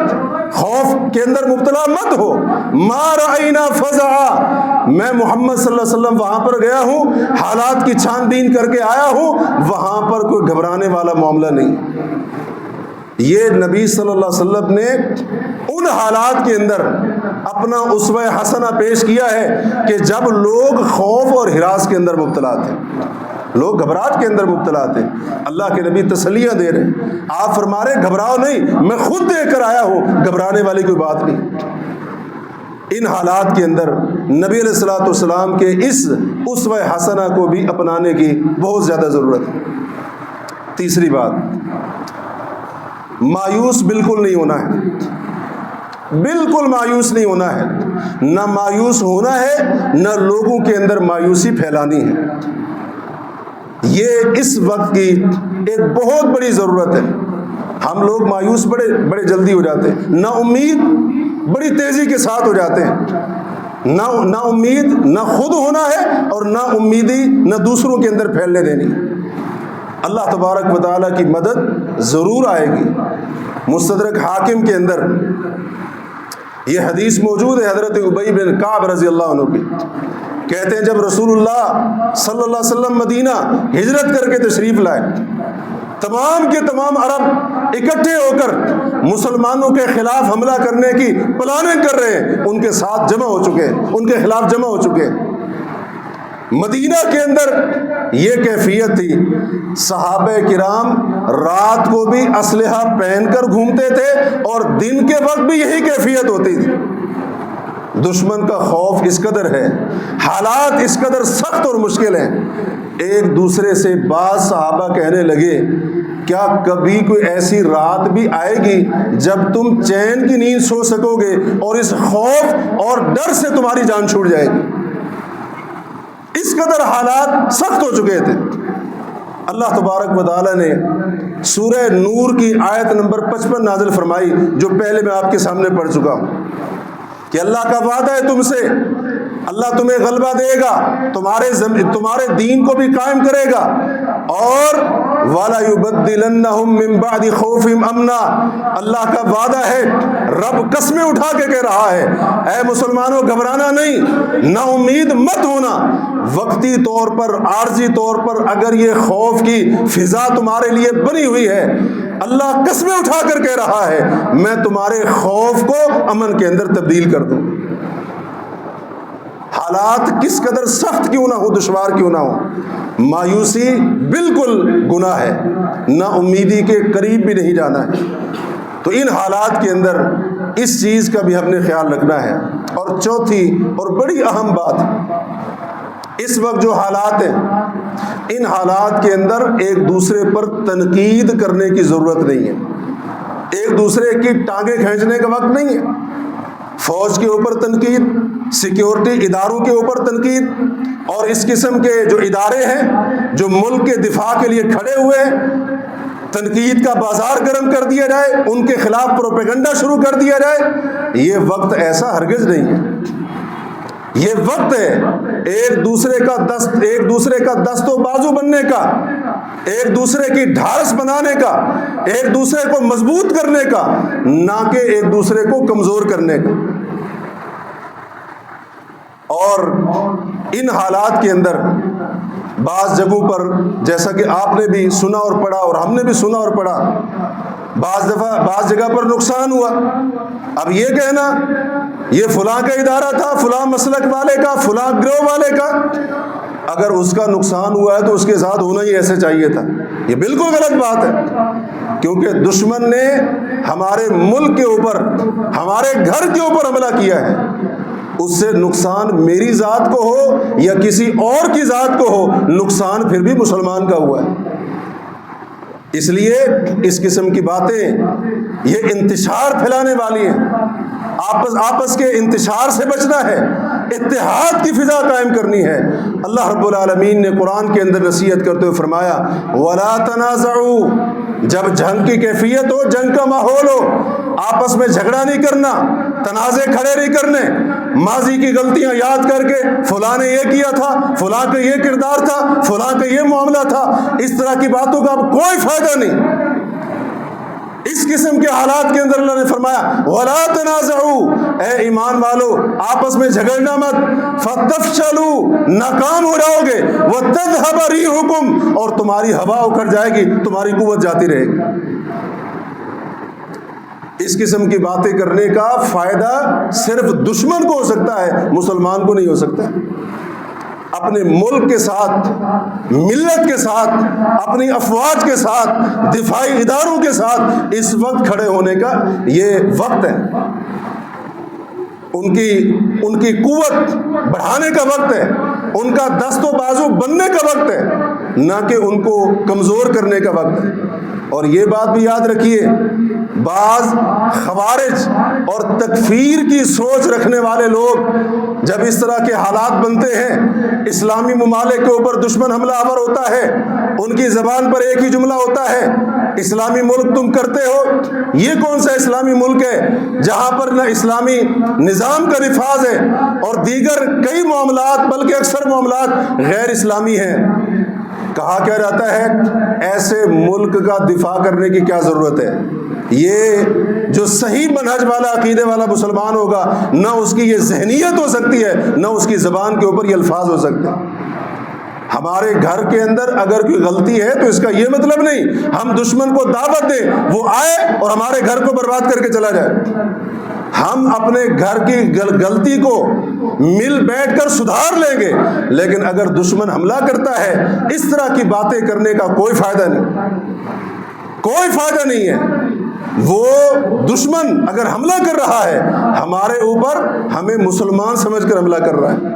خوف کے اندر مبتلا مت ہو۔ ما رأینا فزعا، میں محمد صلی اللہ علیہ وسلم وہاں پر گیا ہوں، حالات کی چھان بین کر کے آیا ہوں، وہاں پر کوئی گھبرانے والا معاملہ نہیں۔ یہ نبی صلی اللہ علیہ وسلم نے ان حالات کے اندر اپنا اسوہ حسنہ پیش کیا ہے کہ جب لوگ خوف اور ہراس کے اندر مبتلا تھے، لوگ گھبراہٹ کے اندر مبتلا تھے، اللہ کے نبی تسلیاں دے رہے ہیں۔ آپ فرما رہے گھبراؤ نہیں، میں خود دیکھ کر آیا ہوں، گھبرانے والی کوئی بات نہیں۔ ان حالات کے اندر نبی علیہ الصلوۃ والسلام کے اس اسوہ حسنہ کو بھی اپنانے کی بہت زیادہ ضرورت ہے۔ تیسری بات، مایوس بالکل نہیں ہونا ہے، بالکل مایوس نہیں ہونا ہے، نہ مایوس ہونا ہے نہ لوگوں کے اندر مایوسی پھیلانی ہے۔ یہ اس وقت کی ایک بہت بڑی ضرورت ہے۔ ہم لوگ مایوس بڑے جلدی ہو جاتے ہیں، نا امید بڑی تیزی کے ساتھ ہو جاتے ہیں۔ نا امید نہ خود ہونا ہے اور نا امیدی نہ دوسروں کے اندر پھیلنے دینی۔ اللہ تبارک و تعالیٰ کی مدد ضرور آئے گی۔ مستدرک حاکم کے اندر یہ حدیث موجود ہے حضرت ابی بن کعب رضی اللہ عنہ کی، کہتے ہیں جب رسول اللہ صلی اللہ علیہ وسلم مدینہ ہجرت کر کے تشریف لائے، تمام کے تمام عرب اکٹھے ہو کر مسلمانوں کے خلاف حملہ کرنے کی پلاننگ کر رہے ہیں، ان کے ساتھ جمع ہو چکے ہیں، ان کے خلاف جمع ہو چکے ہیں۔ مدینہ کے اندر یہ کیفیت تھی، صحابہ کرام رات کو بھی اسلحہ پہن کر گھومتے تھے اور دن کے وقت بھی یہی کیفیت ہوتی تھی۔ دشمن کا خوف اس قدر ہے، حالات اس قدر سخت اور مشکل ہیں۔ ایک دوسرے سے بعض صحابہ کہنے لگے کیا کبھی کوئی ایسی رات بھی آئے گی جب تم چین کی نیند سو سکو گے اور اس خوف اور ڈر سے تمہاری جان چھوٹ جائے گی؟ اس قدر حالات سخت ہو چکے تھے۔ اللہ تبارک و تعالیٰ نے سورہ نور کی آیت نمبر 55 نازل فرمائی، جو پہلے میں آپ کے سامنے پڑھ چکا ہوں، کہ اللہ کا وعدہ ہے تم سے، اللہ تمہیں غلبہ دے گا، تمہارے دین کو بھی قائم کرے گا، اور وَلَا يُبَدِّلَنَّهُم مِّن بَعْدِ خَوْفِهِمْ أَمْنًا، اللہ کا وعدہ ہے، رب قسمیں اٹھا کے کہہ رہا ہے، اے مسلمانوں گھبرانا نہیں، نا امید مت ہونا۔ وقتی طور پر، عارضی طور پر اگر یہ خوف کی فضا تمہارے لیے بنی ہوئی ہے، اللہ قسمیں اٹھا کر کہہ رہا ہے میں تمہارے خوف کو امن کے اندر تبدیل کر دوں۔ حالات کس قدر سخت کیوں نہ ہو، دشوار کیوں نہ ہو، مایوسی بالکل گناہ ہے، نا امیدی کے قریب بھی نہیں جانا ہے۔ تو ان حالات کے اندر اس چیز کا بھی ہم نے خیال رکھنا ہے۔ اور چوتھی اور بڑی اہم بات، اس وقت جو حالات ہیں، ان حالات کے اندر ایک دوسرے پر تنقید کرنے کی ضرورت نہیں ہے، ایک دوسرے کی ٹانگیں کھینچنے کا وقت نہیں ہے۔ فوج کے اوپر تنقید، سیکیورٹی اداروں کے اوپر تنقید، اور اس قسم کے جو ادارے ہیں جو ملک کے دفاع کے لیے کھڑے ہوئے ہیں، تنقید کا بازار گرم کر دیا جائے، ان کے خلاف پروپیگنڈا شروع کر دیا جائے۔ یہ وقت ایسا ہرگز نہیں ہے۔ یہ وقت ہے ایک دوسرے کا دست و بازو بننے کا، ایک دوسرے کی ڈھارس بنانے کا، ایک دوسرے کو مضبوط کرنے کا، نہ کہ ایک دوسرے کو کمزور کرنے کا۔ اور ان حالات کے اندر بعض جگہوں پر، جیسا کہ آپ نے بھی سنا اور پڑھا اور ہم نے بھی سنا اور پڑھا، بعض جگہ پر نقصان ہوا۔ اب یہ کہنا یہ فلاں کا ادارہ تھا، فلاں مسلک والے کا، فلاں گروہ والے کا، اگر اس کا نقصان ہوا ہے تو اس کے ساتھ ہونا ہی ایسے چاہیے تھا، یہ بالکل غلط بات ہے، کیونکہ دشمن نے ہمارے ملک کے اوپر، ہمارے گھر کے اوپر حملہ کیا ہے، اس سے نقصان میری ذات کو ہو یا کسی اور کی ذات کو ہو، نقصان پھر بھی مسلمان کا ہوا ہے۔ اس لیے اس قسم کی باتیں یہ انتشار پھیلانے والی ہیں۔ آپس کے انتشار سے بچنا ہے، اتحاد کی فضا قائم کرنی ہے۔ اللہ رب العالمین نے قرآن کے اندر نصیحت کرتے ہوئے فرمایا وَلَا تَنَازَعُوا، جب جنگ کی کیفیت ہو، جنگ کا ماحول ہو، آپس میں جھگڑا نہیں کرنا، تنازع کھڑے نہیں کرنے، ماضی کی غلطیاں یاد کر کے فلاں نے یہ کیا تھا، فلاں کا یہ کردار تھا، فلاں کا یہ معاملہ تھا، اس طرح کی باتوں کا اب کوئی فائدہ نہیں۔ اس قسم کے حالات کے اندر اللہ نے فرمایا وَلَا تَنَازَعُوا، اے ایمان والو آپس میں جھگڑنا مت، فَتَفْشَلُوا، ناکام ہو جاؤ گے، وَتَذْهَبَ رِيحُكُمْ، اور تمہاری ہوا اکھڑ جائے گی، تمہاری قوت جاتی رہے گی۔ اس قسم کی باتیں کرنے کا فائدہ صرف دشمن کو ہو سکتا ہے، مسلمان کو نہیں ہو سکتا۔ اپنے ملک کے ساتھ، ملت کے ساتھ، اپنی افواج کے ساتھ، دفاعی اداروں کے ساتھ اس وقت کھڑے ہونے کا یہ وقت ہے، ان کی قوت بڑھانے کا وقت ہے، ان کا دست و بازو بننے کا وقت ہے، نہ کہ ان کو کمزور کرنے کا وقت ہے۔ اور یہ بات بھی یاد رکھیے، بعض خوارج اور تکفیر کی سوچ رکھنے والے لوگ جب اس طرح کے حالات بنتے ہیں، اسلامی ممالک کے اوپر دشمن حملہ آور ہوتا ہے، ان کی زبان پر ایک ہی جملہ ہوتا ہے اسلامی ملک تم کرتے ہو۔ یہ کون سا اسلامی ملک ہے جہاں پر نہ اسلامی نظام کا نفاذ ہے اور دیگر کئی معاملات بلکہ اکثر معاملات غیر اسلامی ہیں؟ کہا کیا جاتا ہے ایسے ملک کا دفاع کرنے کی کیا ضرورت ہے؟ یہ جو صحیح منہج والا عقیدے والا مسلمان ہوگا، نہ اس کی یہ ذہنیت ہو سکتی ہے، نہ اس کی زبان کے اوپر یہ الفاظ ہو سکتے ہیں۔ ہمارے گھر کے اندر اگر کوئی غلطی ہے تو اس کا یہ مطلب نہیں ہم دشمن کو دعوت دیں وہ آئے اور ہمارے گھر کو برباد کر کے چلا جائے۔ ہم اپنے گھر کی غلطی کو مل بیٹھ کر سدھار لیں گے، لیکن اگر دشمن حملہ کرتا ہے اس طرح کی باتیں کرنے کا کوئی فائدہ نہیں، کوئی فائدہ نہیں ہے۔ وہ دشمن اگر حملہ کر رہا ہے ہمارے اوپر، ہمیں مسلمان سمجھ کر حملہ کر رہا ہے،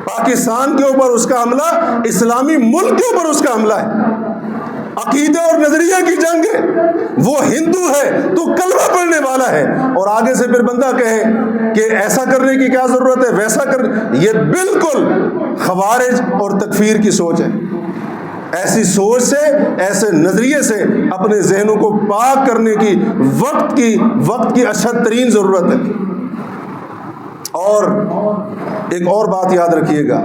پاکستان کے اوپر اس کا حملہ، اسلامی ملک کے اوپر اس کا حملہ ہے، عقیدے اور نظریہ کی جنگ ہے۔ وہ ہندو ہے تو کلمہ پڑھنے والا ہے، اور آگے سے پھر بندہ کہے کہ ایسا کرنے کی کیا ضرورت ہے، ویسا یہ بالکل خوارج اور تکفیر کی سوچ ہے۔ ایسی سوچ سے، ایسے نظریے سے اپنے ذہنوں کو پاک کرنے کی وقت کی اشد ترین ضرورت ہے۔ اور ایک اور بات یاد رکھیے گا،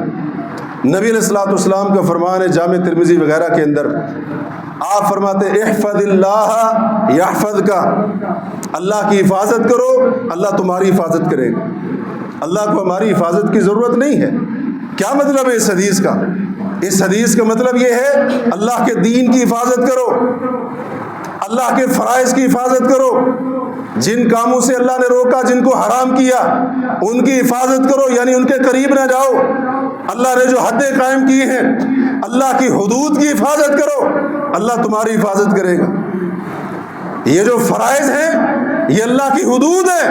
نبی علیہ الصلوۃ والسلام کا فرمان ہے جامع ترمذی وغیرہ کے اندر، آپ فرماتے ہیں احفظ اللہ یحفظک، اللہ کی حفاظت کرو اللہ تمہاری حفاظت کرے گا۔ اللہ کو ہماری حفاظت کی ضرورت نہیں ہے۔ کیا مطلب ہے اس حدیث کا؟ اس حدیث کا مطلب یہ ہے اللہ کے دین کی حفاظت کرو، اللہ کے فرائض کی حفاظت کرو، جن کاموں سے اللہ نے روکا، جن کو حرام کیا ان کی حفاظت کرو، یعنی ان کے قریب نہ جاؤ۔ اللہ نے جو حدیں قائم کی ہیں، اللہ کی حدود کی حفاظت کرو، اللہ تمہاری حفاظت کرے گا۔ یہ جو فرائض ہیں یہ اللہ کی حدود ہے،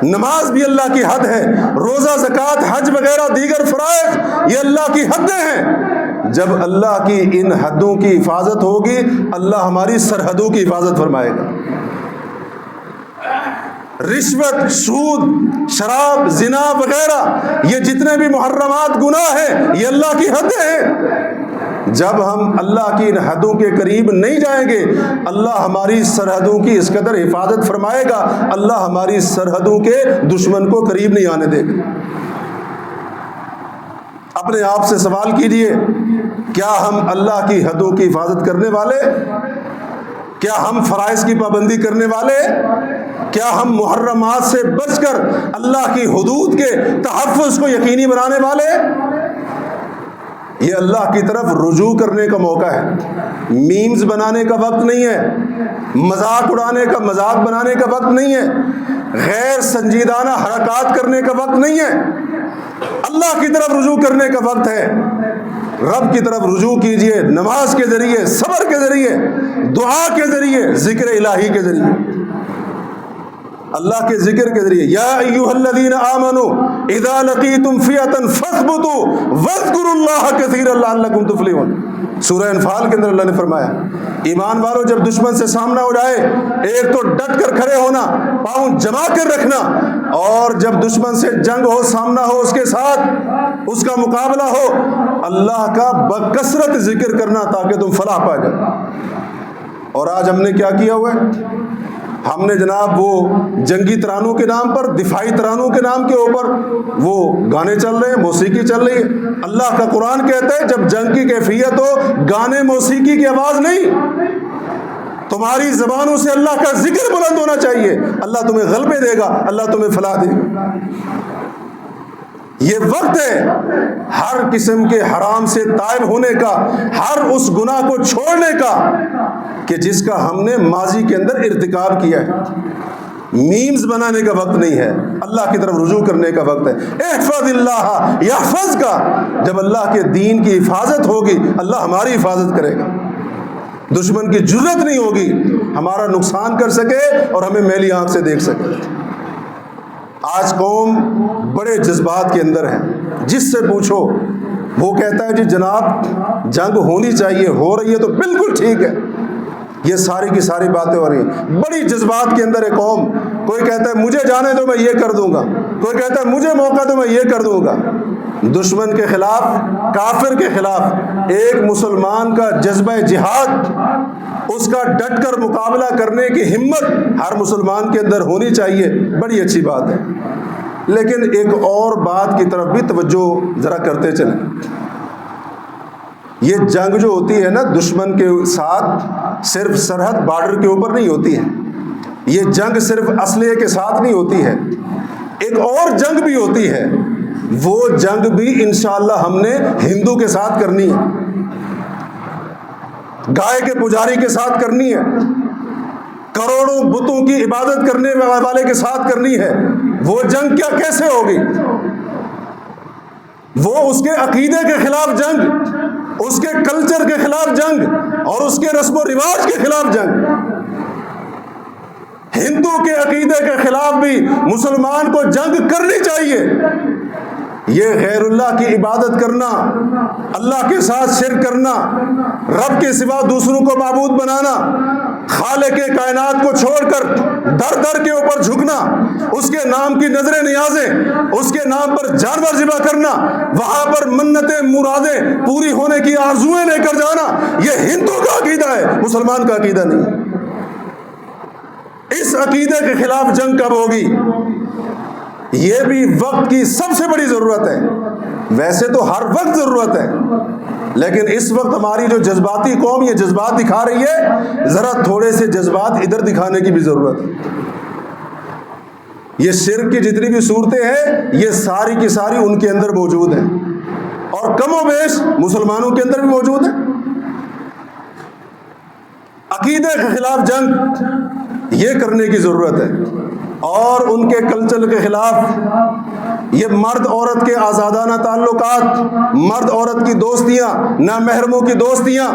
نماز بھی اللہ کی حد ہے، روزہ، زکوٰۃ، حج وغیرہ دیگر فرائض یہ اللہ کی حدیں ہیں۔ جب اللہ کی ان حدوں کی حفاظت ہوگی اللہ ہماری سرحدوں کی حفاظت فرمائے گا۔ رشوت، سود، شراب، زنا وغیرہ یہ جتنے بھی محرمات گناہ ہیں یہ اللہ کی حدیں ہیں۔ جب ہم اللہ کی ان حدوں کے قریب نہیں جائیں گے اللہ ہماری سرحدوں کی اس قدر حفاظت فرمائے گا، اللہ ہماری سرحدوں کے دشمن کو قریب نہیں آنے دے گا۔ اپنے آپ سے سوال کیجئے، کیا ہم اللہ کی حدوں کی حفاظت کرنے والے؟ کیا ہم فرائض کی پابندی کرنے والے؟ کیا ہم محرمات سے بچ کر اللہ کی حدود کے تحفظ کو یقینی بنانے والے؟ یہ اللہ کی طرف رجوع کرنے کا موقع ہے، میمز بنانے کا وقت نہیں ہے، مذاق اڑانے کا، مذاق بنانے کا وقت نہیں ہے، غیر سنجیدانہ حرکات کرنے کا وقت نہیں ہے، اللہ کی طرف رجوع کرنے کا وقت ہے۔ رب کی طرف رجوع کیجئے، نماز کے ذریعے، صبر کے ذریعے، دعا کے ذریعے، ذکر الہی کے ذریعے۔ اللہ کے ذکر کے ذریعے یا ایھا الذین آمنوا اذا لقیتم فئۃ فاثبتوا واذکروا اللہ کثیرا لعلکم تفلحون. سورہ انفال کے اندر اللہ نے فرمایا ایمان والو جب دشمن سے سامنا ہو جائے ایک تو ڈٹ کر کھڑے ہونا، پاؤں جما کر رکھنا، اور جب دشمن سے جنگ ہو، سامنا ہو، اس کے ساتھ اس کا مقابلہ ہو، اللہ کا بکثرت ذکر کرنا تاکہ تم فلاح پا جاؤ. اور آج ہم نے کیا کیا ہوا ہے؟ ہم نے جناب وہ جنگی ترانوں کے نام پر، دفاعی ترانوں کے نام کے اوپر وہ گانے چل رہے ہیں، موسیقی چل رہی ہے. اللہ کا قرآن کہتا ہے جب جنگ کی کیفیت ہو، گانے موسیقی کی آواز نہیں، تمہاری زبانوں سے اللہ کا ذکر بلند ہونا چاہیے. اللہ تمہیں غلبے دے گا، اللہ تمہیں فلاح دے گا. یہ وقت ہے ہر قسم کے حرام سے تائب ہونے کا، ہر اس گناہ کو چھوڑنے کا کہ جس کا ہم نے ماضی کے اندر ارتکاب کیا ہے. میمز بنانے کا وقت نہیں ہے، اللہ کی طرف رجوع کرنے کا وقت ہے. احفظ اللہ یحفظ کا، جب اللہ کے دین کی حفاظت ہوگی اللہ ہماری حفاظت کرے گا. دشمن کی جرت نہیں ہوگی ہمارا نقصان کر سکے اور ہمیں میلی آنکھ سے دیکھ سکے. آج قوم بڑے جذبات کے اندر ہے، جس سے پوچھو وہ کہتا ہے جی جناب جنگ ہونی چاہیے، ہو رہی ہے تو بالکل ٹھیک ہے. یہ ساری کی ساری باتیں ہو رہی ہیں، بڑی جذبات کے اندر ہے قوم. کوئی کہتا ہے مجھے جانے دو میں یہ کر دوں گا، کوئی کہتا ہے مجھے موقع دو میں یہ کر دوں گا. دشمن کے خلاف، کافر کے خلاف ایک مسلمان کا جذبہ جہاد، اس کا ڈٹ کر مقابلہ کرنے کی ہمت ہر مسلمان کے اندر ہونی چاہیے. بڑی اچھی بات ہے، لیکن ایک اور بات کی طرف بھی توجہ ذرا کرتے چلیں. یہ جنگ جو ہوتی ہے نا دشمن کے ساتھ، صرف سرحد بارڈر کے اوپر نہیں ہوتی ہے. یہ جنگ صرف اسلحے کے ساتھ نہیں ہوتی ہے، ایک اور جنگ بھی ہوتی ہے. وہ جنگ بھی انشاءاللہ ہم نے ہندو کے ساتھ کرنی ہے، گائے کے پجاری کے ساتھ کرنی ہے، کروڑوں بتوں کی عبادت کرنے والے کے ساتھ کرنی ہے. وہ جنگ کیا کیسے ہوگی؟ وہ اس کے عقیدے کے خلاف جنگ، اس کے کلچر کے خلاف جنگ، اور اس کے رسم و رواج کے خلاف جنگ. ہندو کے عقیدے کے خلاف بھی مسلمان کو جنگ کرنی چاہیے. یہ غیر اللہ کی عبادت کرنا، اللہ کے ساتھ شرک کرنا، رب کے سوا دوسروں کو معبود بنانا، خالق کائنات کو چھوڑ کر در در کے اوپر جھکنا، اس کے نام کی نظریں نیازیں، اس کے نام پر جانور ذبح کرنا، وہاں پر منتیں مرادیں پوری ہونے کی آرزویں لے کر جانا، یہ ہندو کا عقیدہ ہے، مسلمان کا عقیدہ نہیں. اس عقیدے کے خلاف جنگ کب ہوگی؟ یہ بھی وقت کی سب سے بڑی ضرورت ہے. ویسے تو ہر وقت ضرورت ہے، لیکن اس وقت ہماری جو جذباتی قوم یہ جذبات دکھا رہی ہے، ذرا تھوڑے سے جذبات ادھر دکھانے کی بھی ضرورت ہے. یہ شرک کی جتنی بھی صورتیں ہیں یہ ساری کی ساری ان کے اندر موجود ہیں، اور کم و بیش مسلمانوں کے اندر بھی موجود ہیں. عقیدے کے خلاف جنگ یہ کرنے کی ضرورت ہے، اور ان کے کلچر کے خلاف یہ مرد عورت کے آزادانہ تعلقات، مرد عورت کی دوستیاں، نامحرموں کی دوستیاں،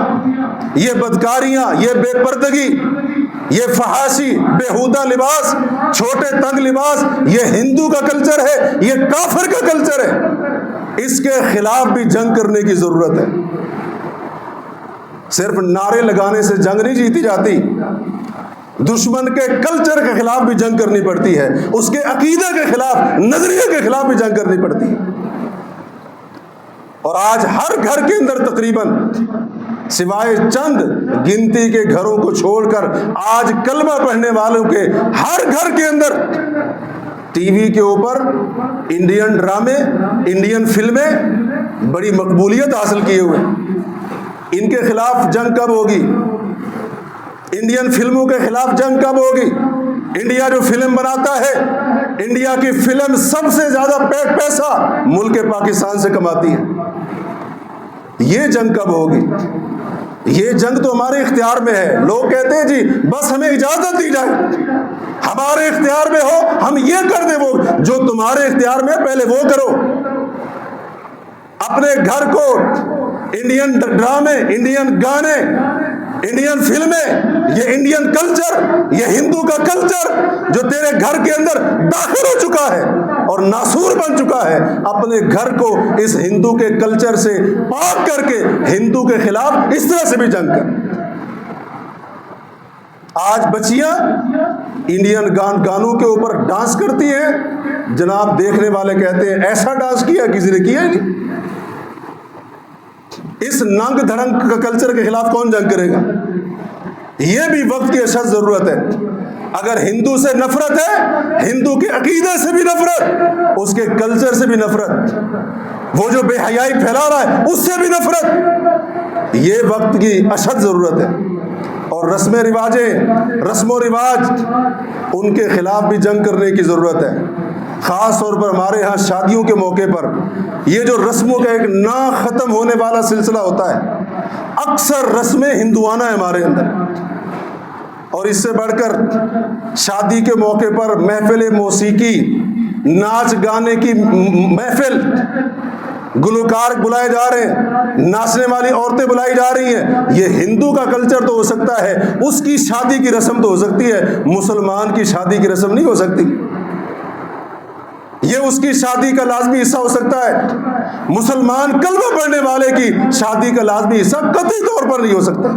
یہ بدکاریاں، یہ بے پردگی، یہ فحاشی، بیہودہ لباس، چھوٹے تنگ لباس، یہ ہندو کا کلچر ہے، یہ کافر کا کلچر ہے. اس کے خلاف بھی جنگ کرنے کی ضرورت ہے. صرف نعرے لگانے سے جنگ نہیں جیتی جاتی، دشمن کے کلچر کے خلاف بھی جنگ کرنی پڑتی ہے، اس کے عقیدے کے خلاف، نظریے کے خلاف بھی جنگ کرنی پڑتی ہے. اور آج ہر گھر کے اندر تقریباً سوائے چند گنتی کے گھروں کو چھوڑ کر آج کلمہ پڑھنے والوں کے ہر گھر کے اندر ٹی وی کے اوپر انڈین ڈرامے، انڈین فلمیں بڑی مقبولیت حاصل کیے ہوئے. ان کے خلاف جنگ کب ہوگی؟ انڈین فلموں کے خلاف جنگ کب ہوگی؟ انڈیا جو فلم بناتا ہے، انڈیا کی فلم سب سے زیادہ پیسہ ملک پاکستان سے کماتی ہے. یہ جنگ کب ہوگی؟ یہ جنگ تو ہمارے اختیار میں ہے. لوگ کہتے ہیں جی بس ہمیں اجازت دی جائے، ہمارے اختیار میں ہو ہم یہ کر دیں. وہ جو تمہارے اختیار میں پہلے وہ کرو. اپنے گھر کو انڈین ڈرامے، انڈین گانے، انڈین فلمیں، یہ انڈین کلچر، یہ ہندو کا کلچر جو تیرے گھر کے اندر داخل ہو چکا ہے اور ناسور بن چکا ہے، اپنے گھر کو اس ہندو کے کلچر سے پاک کر کے ہندو کے خلاف اس طرح سے بھی جنگ کر۔ آج بچیاں انڈین گانوں کے اوپر ڈانس کرتی ہیں، جناب دیکھنے والے کہتے ہیں ایسا ڈانس کیا کسی نے کیا ہی نہیں۔ اس ننگ دھڑنگ کا کلچر کے خلاف کون جنگ کرے گا؟ یہ بھی وقت کی اشد ضرورت ہے۔ اگر ہندو سے نفرت ہے، ہندو کے عقیدے سے بھی نفرت، اس کے کلچر سے بھی نفرت، وہ جو بے حیائی پھیلا رہا ہے اس سے بھی نفرت، یہ وقت کی اشد ضرورت ہے۔ اور رسم و رواج ان کے خلاف بھی جنگ کرنے کی ضرورت ہے۔ خاص طور پر ہمارے ہاں شادیوں کے موقع پر یہ جو رسموں کا ایک نہ ختم ہونے والا سلسلہ ہوتا ہے، اکثر رسمیں ہندوانہ ہیں ہمارے اندر۔ اور اس سے بڑھ کر شادی کے موقع پر محفل موسیقی، ناچ گانے کی محفل، گلوکار بلائے جا رہے ہیں، ناچنے والی عورتیں بلائی جا رہی ہیں۔ یہ ہندو کا کلچر تو ہو سکتا ہے، اس کی شادی کی رسم تو ہو سکتی ہے، مسلمان کی شادی کی رسم نہیں ہو سکتی۔ یہ اس کی شادی کا لازمی حصہ ہو سکتا ہے، مسلمان کلمہ پڑھنے والے کی شادی کا لازمی حصہ قطعی طور پر نہیں ہو سکتا۔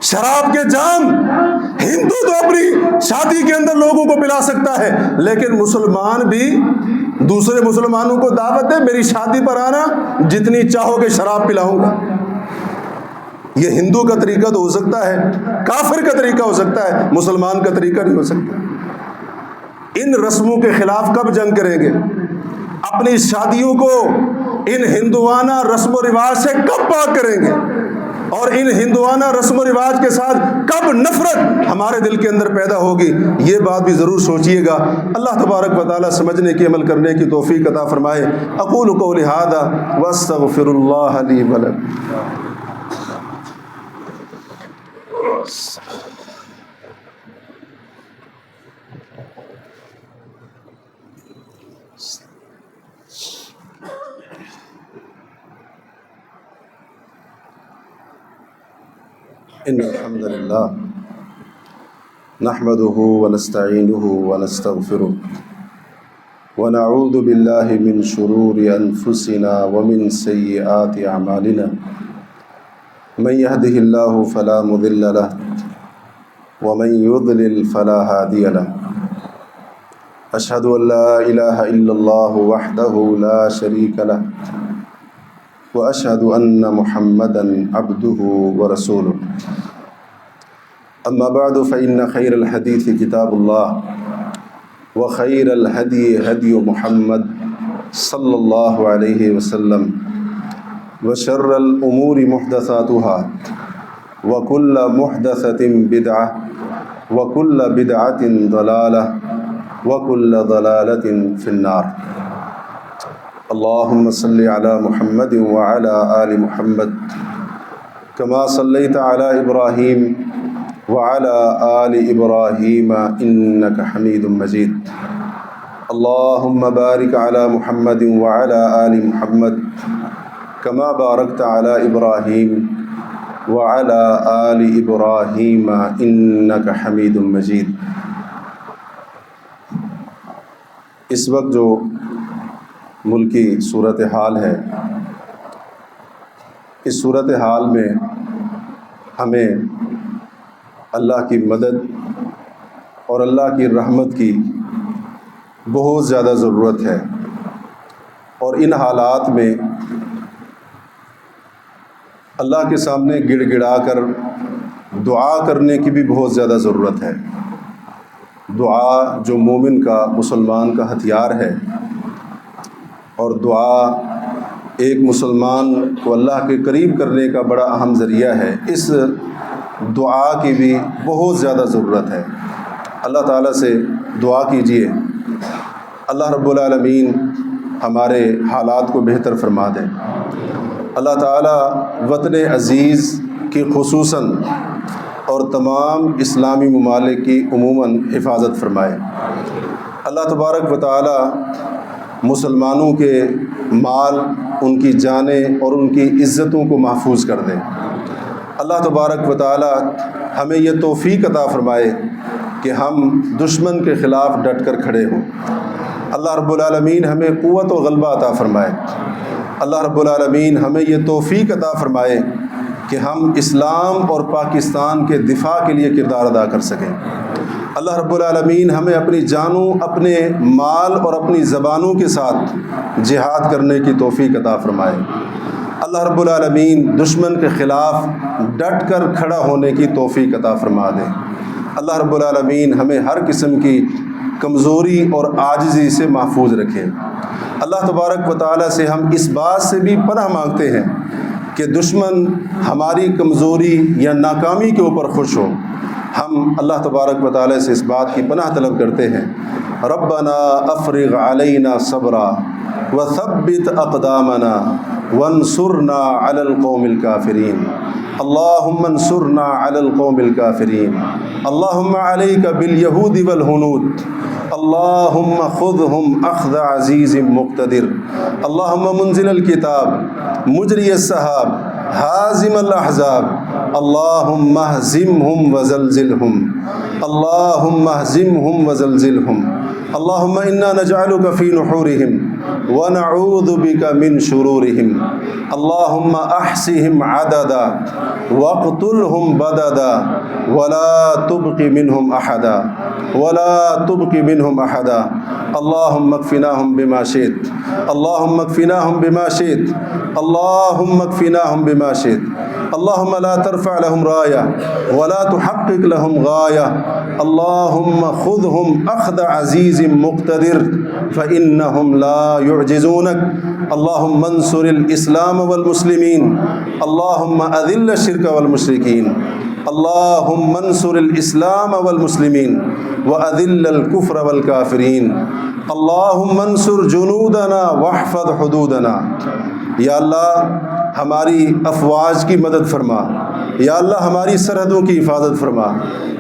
شراب کے جام ہندو تو اپنی شادی کے اندر لوگوں کو پلا سکتا ہے، لیکن مسلمان بھی دوسرے مسلمانوں کو دعوت دے، میری شادی پر آنا، جتنی چاہو گے شراب پلاؤں گا۔ یہ ہندو کا طریقہ تو ہو سکتا ہے، کافر کا طریقہ ہو سکتا ہے، مسلمان کا طریقہ نہیں ہو سکتا۔ ان رسموں کے خلاف کب جنگ کریں گے؟ اپنی شادیوں کو ان ہندوانہ رسم و رواج سے کب پاک کریں گے؟ اور ان ہندوانہ رسم و رواج کے ساتھ کب نفرت ہمارے دل کے اندر پیدا ہوگی؟ یہ بات بھی ضرور سوچئے گا۔ اللہ تبارک و تعالیٰ سمجھنے کی، عمل کرنے کی توفیق عطا فرمائے۔ اقول قولی ھذا واستغفر اللہ لی ولکم۔ ان الحمد للہ نحمده ونستعینه ونستغفره ونعوذ باللہ من شرور انفسنا ومن سیئات اعمالنا من يهده اللہ فلا مضل له ومن يضلل فلا هادی له اشہد ان لا الہ الا اللہ وحدہ لا شریک له وأشهد أن محمدًا عبده ورسوله أما بعد فإن خير الحديث كتاب الله وخير الهدي هدي محمد صلى الله عليه وسلم وشر الأمور محدثاتها وكل محدثة بدعة وكل بدعة ضلالة وكل ضلالة في النار۔ اللهم صل على محمد وعلى آل محمد كما صليت على إبراهيم وعلى آل إبراهيم إنك حميد مجيد۔ اللهم بارك على محمد وعلى آل محمد كما باركت على إبراهيم وعلى آل إبراهيم إنك حميد مجيد۔ اس وقت جو ملکی صورتحال ہے، اس صورتحال میں ہمیں اللہ کی مدد اور اللہ کی رحمت کی بہت زیادہ ضرورت ہے، اور ان حالات میں اللہ کے سامنے گڑ گڑا کر دعا کرنے کی بھی بہت زیادہ ضرورت ہے۔ دعا جو مومن کا، مسلمان کا ہتھیار ہے، اور دعا ایک مسلمان کو اللہ کے قریب کرنے کا بڑا اہم ذریعہ ہے۔ اس دعا کی بھی بہت زیادہ ضرورت ہے۔ اللہ تعالیٰ سے دعا کیجیے، اللہ رب العالمین ہمارے حالات کو بہتر فرما دیں۔ اللہ تعالیٰ وطن عزیز کی خصوصاً اور تمام اسلامی ممالک کی عموماً حفاظت فرمائے۔ اللہ تبارک و تعالیٰ مسلمانوں کے مال، ان کی جانیں اور ان کی عزتوں کو محفوظ کر دیں۔ اللہ تبارک و تعالی ہمیں یہ توفیق عطا فرمائے کہ ہم دشمن کے خلاف ڈٹ کر کھڑے ہوں۔ اللہ رب العالمین ہمیں قوت و غلبہ عطا فرمائے۔ اللہ رب العالمین ہمیں یہ توفیق عطا فرمائے کہ ہم اسلام اور پاکستان کے دفاع کے لیے کردار ادا کر سکیں۔ اللہ رب العالمین ہمیں اپنی جانوں، اپنے مال اور اپنی زبانوں کے ساتھ جہاد کرنے کی توفیق عطا فرمائے۔ اللہ رب العالمین دشمن کے خلاف ڈٹ کر کھڑا ہونے کی توفیق عطا فرما دے۔ اللہ رب العالمین ہمیں ہر قسم کی کمزوری اور عاجزی سے محفوظ رکھے۔ اللہ تبارک و تعالیٰ سے ہم اس بات سے بھی پناہ مانگتے ہیں کہ دشمن ہماری کمزوری یا ناکامی کے اوپر خوش ہو۔ ہم اللہ تبارک و تعالیٰ سے اس بات کی پناہ طلب کرتے ہیں، ربنا افرغ علینا صبرا وثبت اقدامنا وانصرنا علی القوم الکافرین۔ اللہم انصرنا علی القوم الکافرین۔ اللہم علیک بالیہود والہنود۔ اللہم خذہم اخذ عزیز مقتدر۔ اللہم منزل الکتاب مجری السحاب حازم الاحزاب۔ اللہم اہزمہم وزلزلہم۔ اللہم اہزمہم وزلزلہم۔ اللہم انا نجعلک فی نحورہم ونعوذ بک من شرورہم۔ اللہم احصہم عددا واقتلہم بددا ولا تبق منہم احدا ولا تبق منہم احدا۔ اللہم اکفناہم بما شئت۔ اللہم اکفناہم بما شئت۔ اللہم اکفناہم بما شئت۔ اللہم لا ترفع لهم راية ولا تحقق لهم غاية۔ اللہم خذهم اخذ عزیز مقتدر فإنهم لا يعجزونك۔ اللہم انصر الاسلام والمسلمین۔ اللہم اذل الشرک والمشرکین۔ اللہم انصر الاسلام والمسلمین واذل الکفر والکافرین۔ اللہم انصر جنودنا واحفظ حدودنا۔ یا اللہ ہماری افواج کی مدد فرما۔ یا اللہ ہماری سرحدوں کی حفاظت فرما۔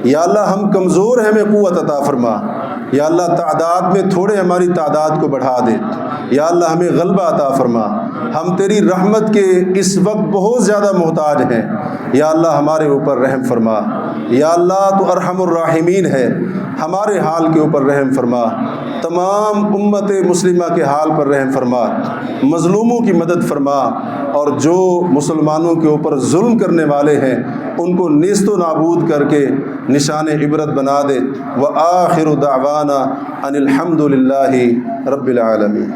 یا اللہ ہم کمزور ہیں، ہمیں قوت عطا فرما۔ یا اللہ تعداد میں تھوڑے ہماری تعداد کو بڑھا دے۔ یا اللہ ہمیں غلبہ عطا فرما۔ ہم تیری رحمت کے اس وقت بہت زیادہ محتاج ہیں۔ یا اللہ ہمارے اوپر رحم فرما۔ یا اللہ تو ارحم الراحمین ہے، ہمارے حال کے اوپر رحم فرما۔ تمام امت مسلمہ کے حال پر رحم فرما، مظلوموں کی مدد فرما، اور جو مسلمانوں کے اوپر ظلم کرنے والے ہیں ان کو نیست و نابود کر کے نشان عبرت بنا دے۔ وآخر دعوانا ان الحمد للہ رب العالمین۔